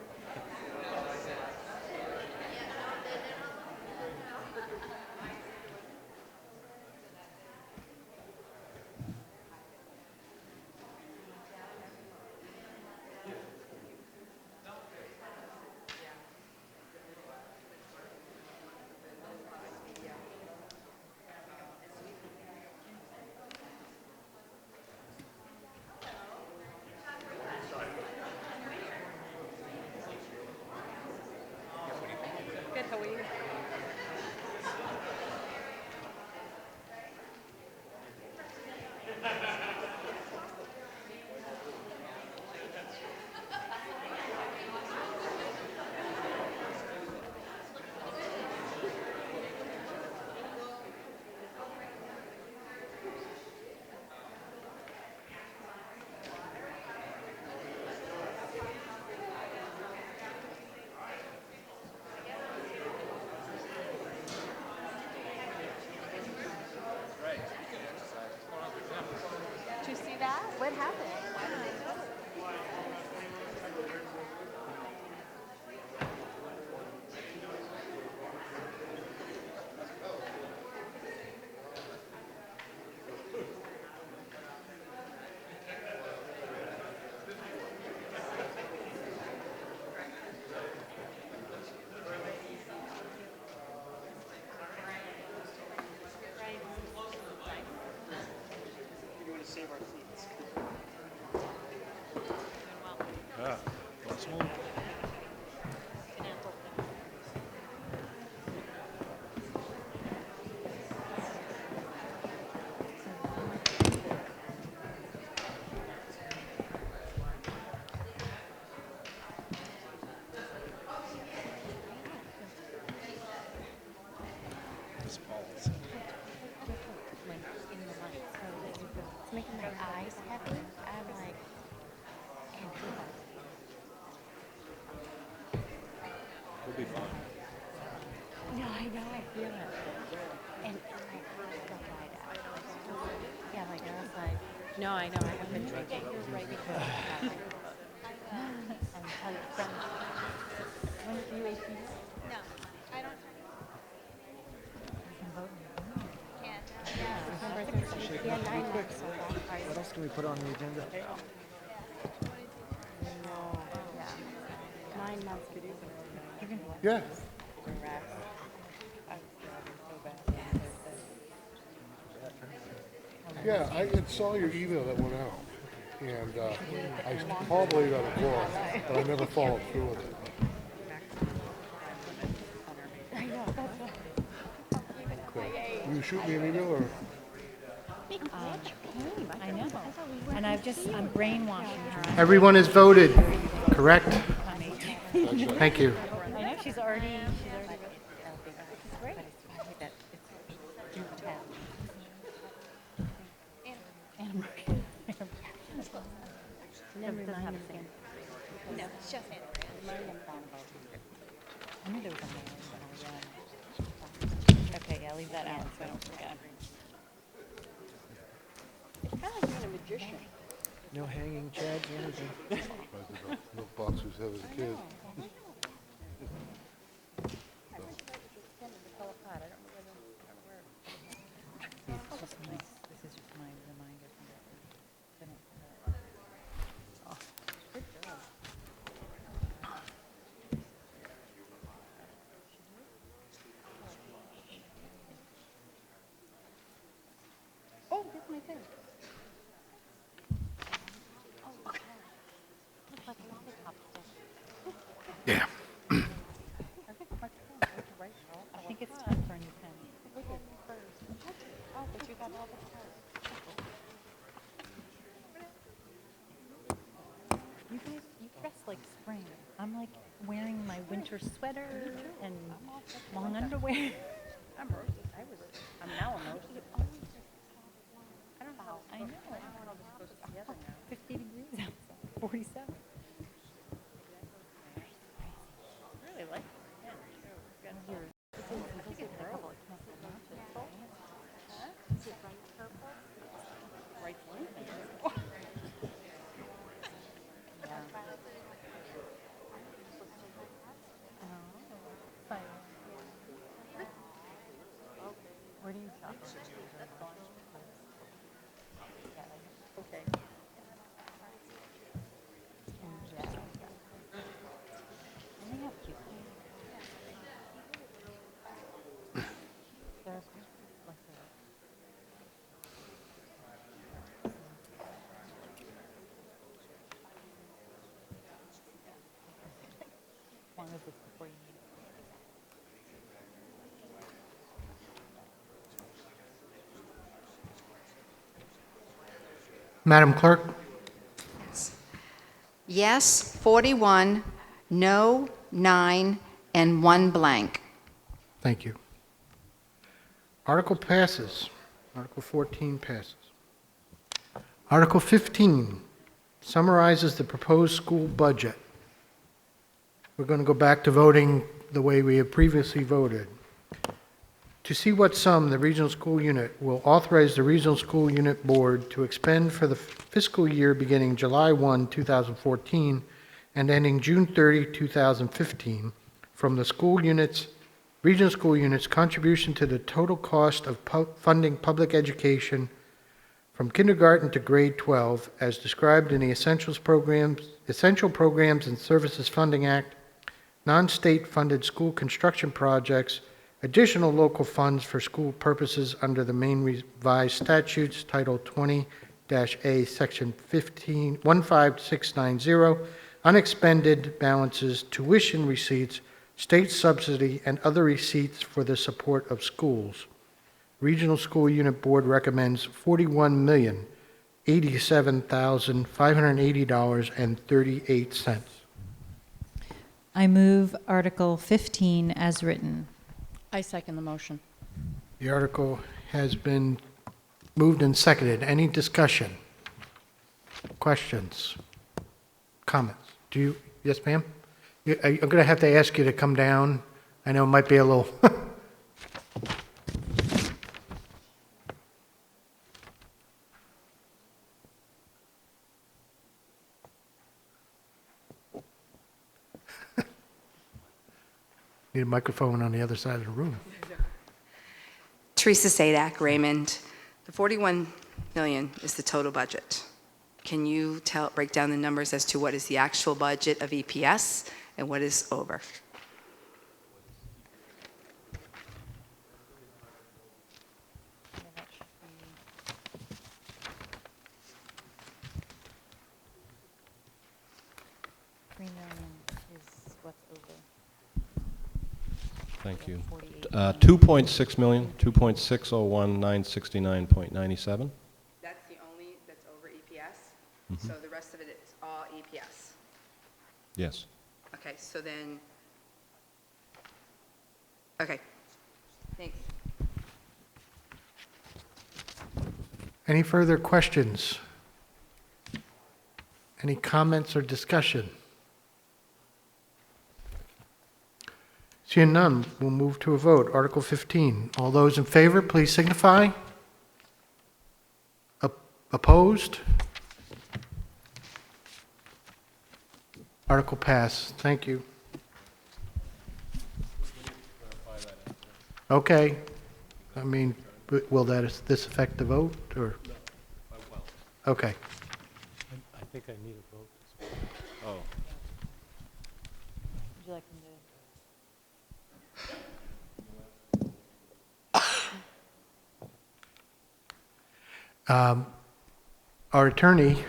Good, how are you? Did you see that? What happened? You want to save our seats? Yeah. Let's move. It's making my eyes heavy. I'm like, can't do that. We'll be fine. No, I know, I feel it. And my eyes go wide out. Yeah, like I was like, no, I know, I have been drinking. You're right because I'm telling friends. When do you AP? No, I don't. Yeah, 9 months. So What else can we put on the agenda? no, yeah. 9 months. Yeah. Yeah, I saw your email that went out, and I probably got a call, but I never followed through with it. I know, that's what. Okay. Will you shoot me an email, or? I know. And I'm brainwashing her. Everyone has voted, correct? Thank you. I know she's already. Never mind the same. No, it's just Andrea. I knew there was a name, but I okay, yeah, leave that out so I don't forget. It's kind of like being a magician. No hanging chads or anything. No boxers have as a kid. This is just my reminder from Oh, that's my You guys, you dress like spring. I'm like wearing my winter sweater and long underwear. I'm now roasted. I don't know. I know. 50 degrees outside, 47. Really like. Where do you shop? Okay. Yeah. And they have cute things. There's like as long as it's before you need it. Madam Clerk? Yes, 41, no, 9, and 1 blank. Thank you. Article passes. Article 14 passes. Article 15 summarizes the proposed school budget. We're going to go back to voting the way we have previously voted. To see what sum the regional school unit will authorize the regional school unit board to expend for the fiscal year beginning July 1, 2014 and ending June 30, 2015 from the school units, regional school units' contribution to the total cost of funding public education from kindergarten to grade 12 as described in the Essential Programs and Services Funding Act, non-state funded school construction projects, additional local funds for school purposes under the Maine Revised Statutes, Title 20-A, Section 15690, unexpended balances, tuition receipts, state subsidy, and other receipts for the support of schools. Regional School Unit Board recommends $41,087,580.38. I move Article 15 as written. I second the motion. The article has been moved and seconded. Any discussion? Questions? Comments? Do you, yes, ma'am? I'm going to have to ask you to come down. I know it might be a little. Need a microphone on the other side of the room. Teresa Sadak, Raymond. The 41 million is the total budget. Can you break down the numbers as to what is the actual budget of EPS and what is over? $3 million is what's over. Thank you. 2.6 million, 2.601969.97. That's the only that's over EPS? So the rest of it is all EPS? Yes. Okay, so then, okay, thanks. Any further questions? Any comments or discussion? Seeing none, we'll move to a vote. Article 15. All those in favor, please signify. Opposed? Article passed. Thank you. Okay. I mean, will this affect the vote, or? Okay. I think I need a vote. Oh. Would you like me to? Our attorney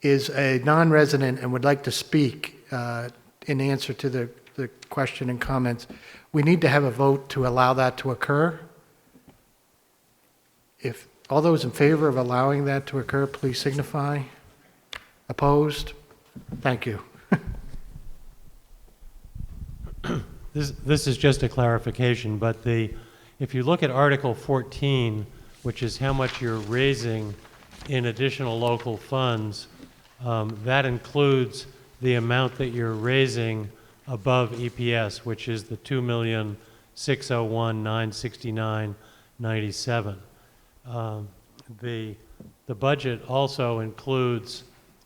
is a non-resident and would like to speak in answer to the question and comments. We need to have a vote to allow that to occur. If all those in favor of allowing that to occur, please signify. Opposed? Thank you. This is just a clarification, but if you look at Article 14, which is how much you're raising in additional local funds, that includes the amount that you're raising above EPS, which is the $2,601,969.97. The budget also includes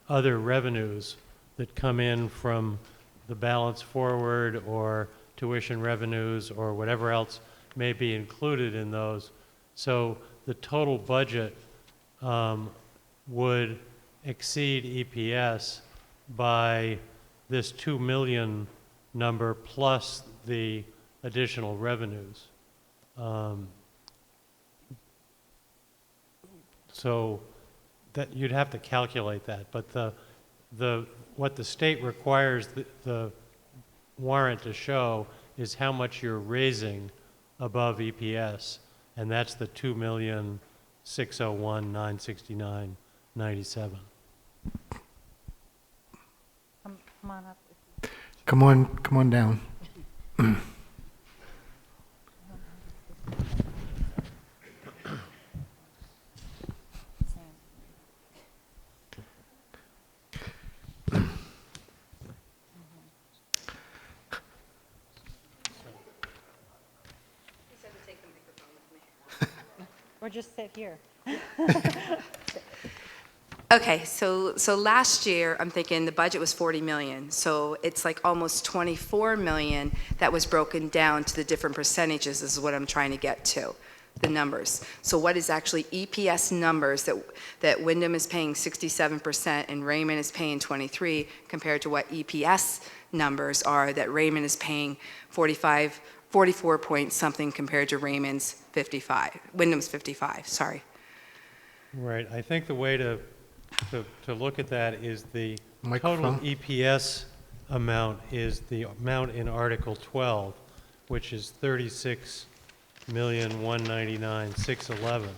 other revenues that come in from the balance forward or tuition revenues or whatever else may be included in those. So the total budget would exceed EPS by this 2 million number plus the additional revenues. So that you'd have to calculate that, but what the state requires the warrant to show is how much you're raising above EPS, and that's the 2,601,969.97. Come on up. Come on down. Or just sit here. Okay, so last year, I'm thinking the budget was 40 million. So it's like almost 24 million that was broken down to the different percentages is what I'm trying to get to, the numbers. So what is actually EPS numbers that Wyndham is paying 67% and Raymond is paying 23 compared to what EPS numbers are that Raymond is paying 44 point something compared to Wyndham's 55, sorry. Right, I think the way to look at that is the Microphone. total EPS amount is the amount in Article 12, which is 36,199,611.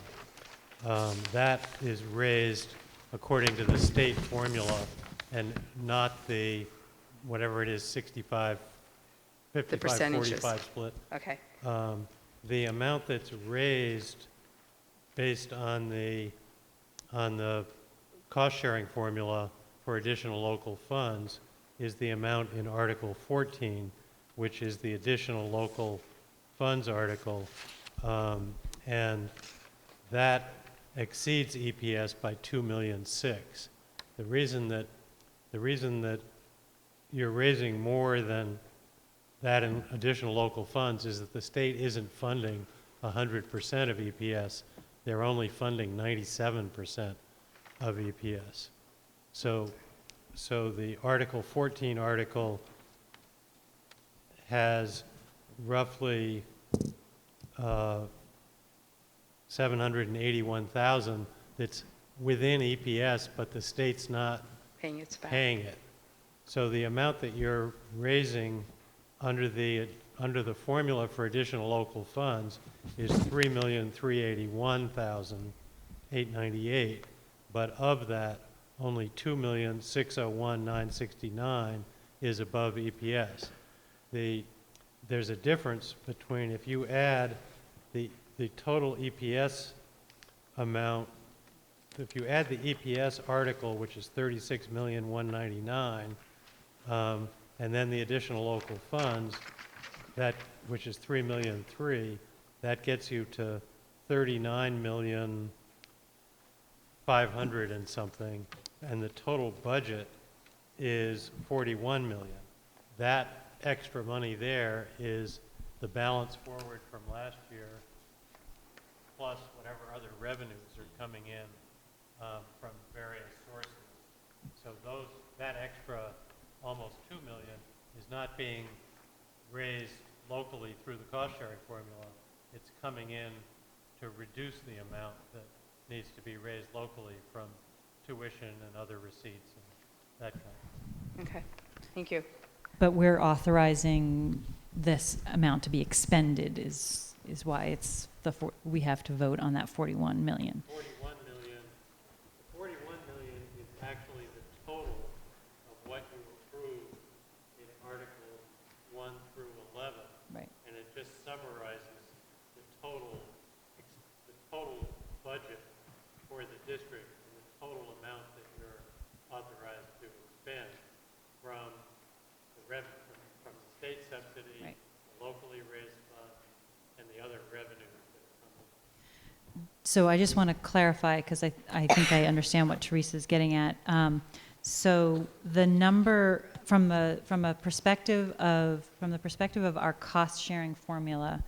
That is raised according to the state formula and not the, whatever it is, 55, 55, percentages. 45 split. Okay. The amount that's raised based on the cost-sharing formula for additional local funds is the amount in Article 14, which is the additional local funds article, and that exceeds EPS by 2,000,006. The reason that you're raising more than that in additional local funds is that the state isn't funding 100% of EPS. They're only funding 97% of EPS. So the Article 14 article has roughly 781,000 that's within EPS, but the state's not Paying its back. paying it. So the amount that you're raising under the formula for additional local funds is 3,381,898, but of that, only 2,601,969 is above EPS. There's a difference between if you add the total EPS amount, if you add the EPS article, which is 36,199,000, and then the additional local funds, which is 3,003,000, that gets you to 39,500,000 and something, and the total budget is 41 million. That extra money there is the balance forward from last year, plus whatever other revenues are coming in from various sources. So that extra almost 2 million is not being raised locally through the cost-sharing formula. It's coming in to reduce the amount that needs to be raised locally from tuition and other receipts and that kind of thing. Okay, thank you. But we're authorizing this amount to be expended is why it's we have to vote on that 41 million. 41 million, 41 million is actually the total of what you approved in Articles 1 through 11. Right. And it just summarizes the total budget for the district and the total amount that you're authorized to expend from the from the state subsidy, Right. the locally raised fund, and the other revenues that come in. So I just want to clarify, because I think I understand what Teresa's getting at. So the number from the perspective of our cost sharing formula,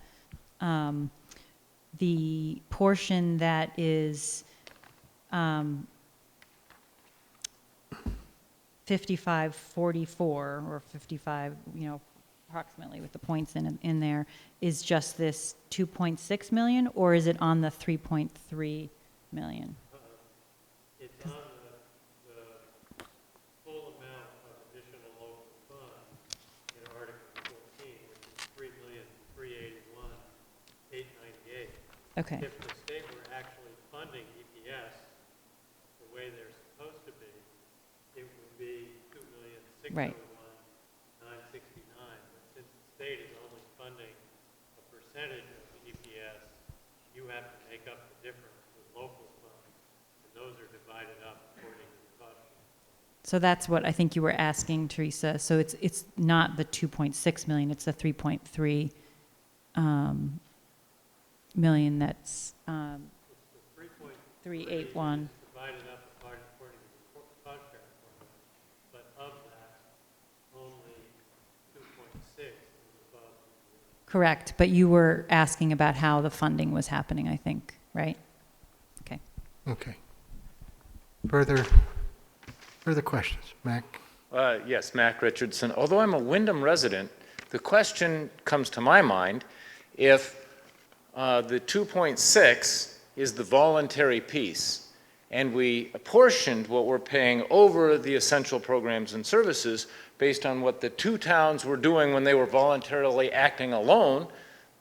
the portion that is 5544 or 55, approximately with the points in there, is just this 2.6 million, or is it on the 3.3 million? It's on the full amount of additional local funds in Article 14, which is $3,381,898. Okay. If the state were actually funding EPS the way they're supposed to be, it would be $2,601,969. But since the state is only funding a percentage of EPS, you have to make up the difference with local funds, and those are divided up according to the cost. So that's what I think you were asking, Teresa. So it's not the 2.6 million, it's the 3.3 million that's 381. Divided up according to the cost sharing formula, but of that, only 2.6 is above. Correct, but you were asking about how the funding was happening, I think, right? Okay. Okay. Further questions? Mac? Yes, Mac Richardson. Although I'm a Wyndham resident, the question comes to my mind if the 2.6 is the voluntary piece, and we apportioned what we're paying over the essential programs and services based on what the two towns were doing when they were voluntarily acting alone,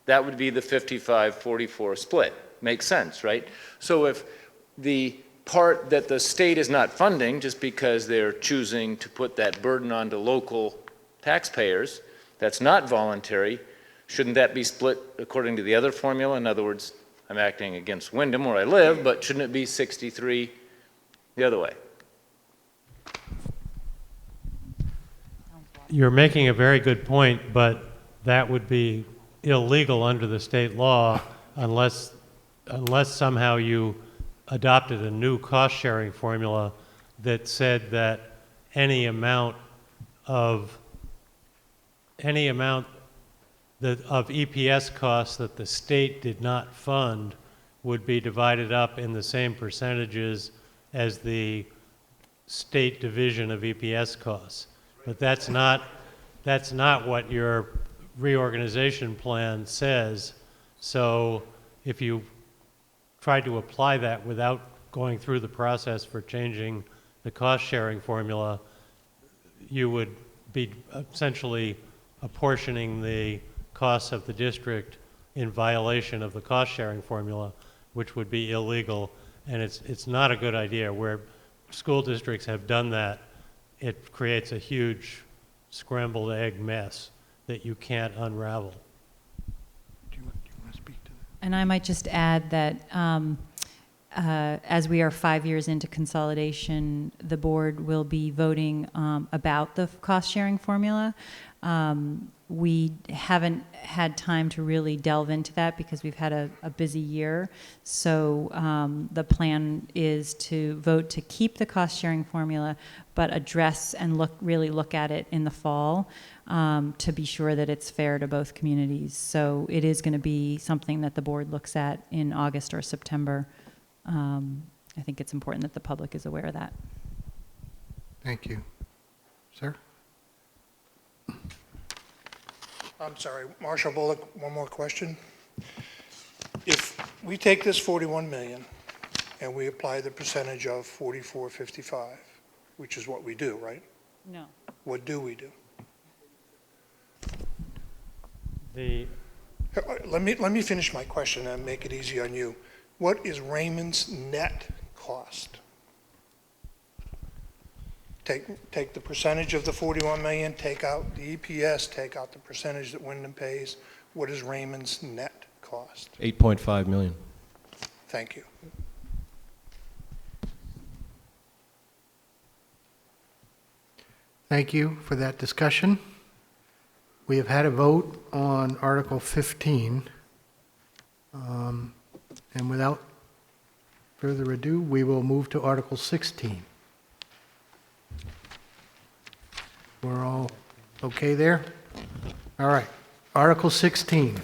that would be the 55-44 split. Makes sense, right? So if the part that the state is not funding just because they're choosing to put that burden onto local taxpayers, that's not voluntary, shouldn't that be split according to the other formula? In other words, I'm acting against Wyndham where I live, but shouldn't it be 63 the other way? You're making a very good point, but that would be illegal under the state law unless somehow you adopted a new cost-sharing formula that said that any amount of EPS costs that the state did not fund would be divided up in the same percentages as the state division of EPS costs. But that's not what your reorganization plan says. So if you tried to apply that without going through the process for changing the cost-sharing formula, you would be essentially apportioning the costs of the district in violation of the cost-sharing formula, which would be illegal, and it's not a good idea. Where school districts have done that, it creates a huge scrambled egg mess that you can't unravel. Do you want to speak to that? And I might just add that as we are 5 years into consolidation, the board will be voting about the cost-sharing formula. We haven't had time to really delve into that because we've had a busy year. So the plan is to vote to keep the cost-sharing formula, but address and really look at it in the fall to be sure that it's fair to both communities. So it is going to be something that the board looks at in August or September. I think it's important that the public is aware of that. Thank you. Sir? I'm sorry, Marshall Bullock, one more question. If we take this 41 million and we apply the percentage of 44.55, which is what we do, right? No. What do we do? Let me finish my question and make it easy on you. What is Raymond's net cost? Take the percentage of the 41 million, take out the EPS, take out the percentage that Wyndham pays. What is Raymond's net cost? 8.5 million. Thank you. Thank you for that discussion. We have had a vote on Article 15. And without further ado, we will move to Article 16. We're all okay there? All right. Article 16.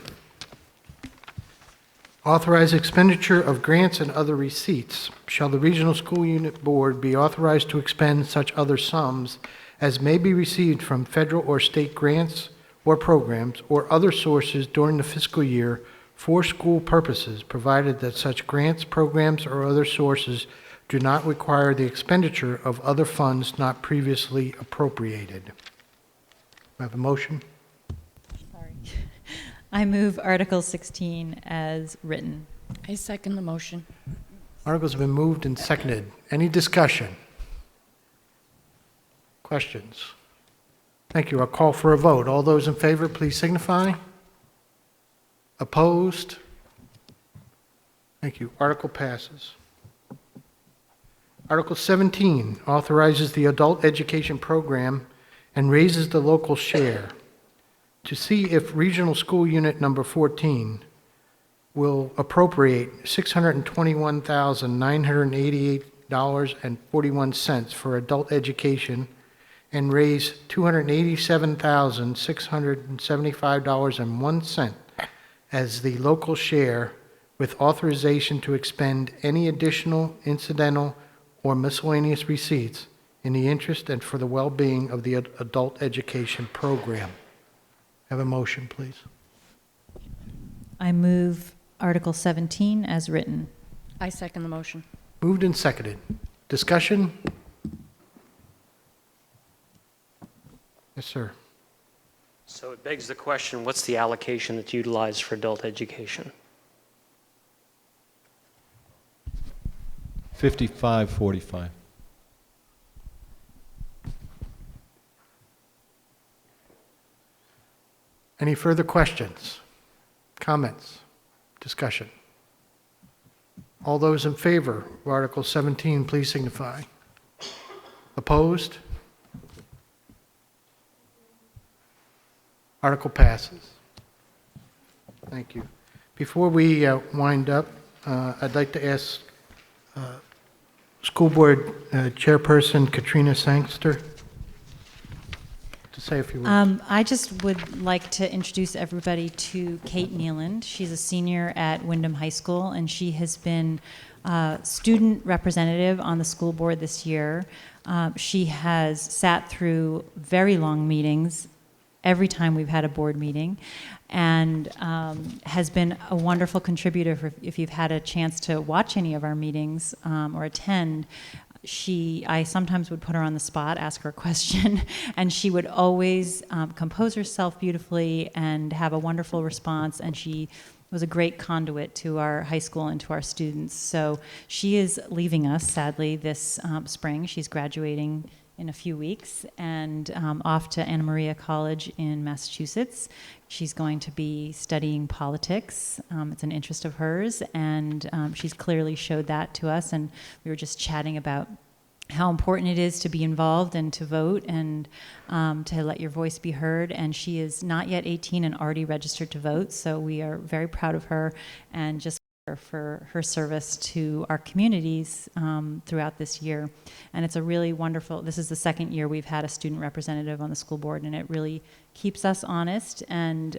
Authorize expenditure of grants and other receipts. Shall the Regional School Unit Board be authorized to expend such other sums as may be received from federal or state grants or programs or other sources during the fiscal year for school purposes, provided that such grants, programs, or other sources do not require the expenditure of other funds not previously appropriated. I have a motion? Sorry. I move Article 16 as written. I second the motion. Articles have been moved and seconded. Any discussion? Questions? Thank you. I'll call for a vote. All those in favor, please signify. Opposed? Thank you. Article passes. Article 17 authorizes the adult education program and raises the local share to see if Regional School Unit Number 14 will appropriate $621,988.41 for adult education and raise $287,675.01 as the local share, with authorization to expend any additional, incidental, or miscellaneous receipts in the interest and for the well-being of the adult education program. Have a motion, please. I move Article 17 as written. I second the motion. Moved and seconded. Discussion? Yes, sir. So it begs the question, what's the allocation that's utilized for adult education? 55-45. Any further questions, comments, discussion? All those in favor of Article 17, please signify. Opposed? Article passes. Thank you. Before we wind up, I'd like to ask School Board Chairperson Katrina Sangster to say a few words. I just would like to introduce everybody to Kate Nealand. She's a senior at Wyndham High School, and she has been student representative on the school board this year. She has sat through very long meetings every time we've had a board meeting, and has been a wonderful contributor. If you've had a chance to watch any of our meetings or attend, I sometimes would put her on the spot, ask her a question, and she would always compose herself beautifully and have a wonderful response, and she was a great conduit to our high school and to our students. So she is leaving us, sadly, this spring. She's graduating in a few weeks and off to Anna Maria College in Massachusetts. She's going to be studying politics. It's an interest of hers, and she's clearly showed that to us. And we were just chatting about how important it is to be involved and to vote and to let your voice be heard. And she is not yet 18 and already registered to vote, so we are very proud of her and just for her service to our communities throughout this year. And it's a really wonderful, this is the second year we've had a student representative on the school board, and it really keeps us honest, and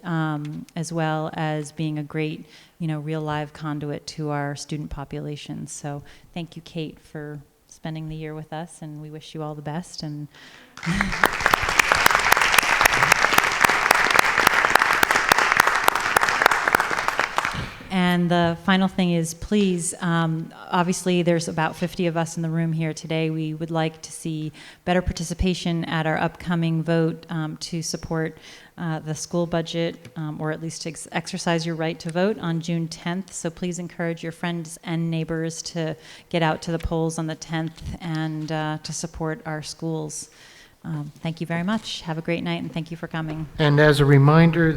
as well as being a great, real live conduit to our student population. So thank you, Kate, for spending the year with us, and we wish you all the best. And And the final thing is, please, obviously there's about 50 of us in the room here today. We would like to see better participation at our upcoming vote to support the school budget, or at least to exercise your right to vote on June 10th. So please encourage your friends and neighbors to get out to the polls on the 10th and to support our schools. Thank you very much. Have a great night, and thank you for coming. And as a reminder,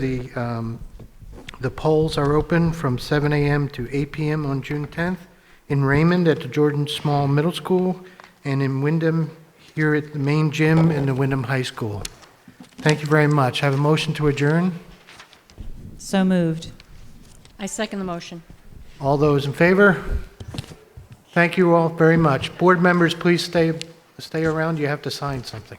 the polls are open from 7 a.m. to 8 p.m. on June 10th in Raymond at the Jordan Small Middle School, and in Wyndham here at the main gym in the Wyndham High School. Thank you very much. Have a motion to adjourn? So moved. I second the motion. All those in favor? Thank you all very much. Board members, please stay around. You have to sign something.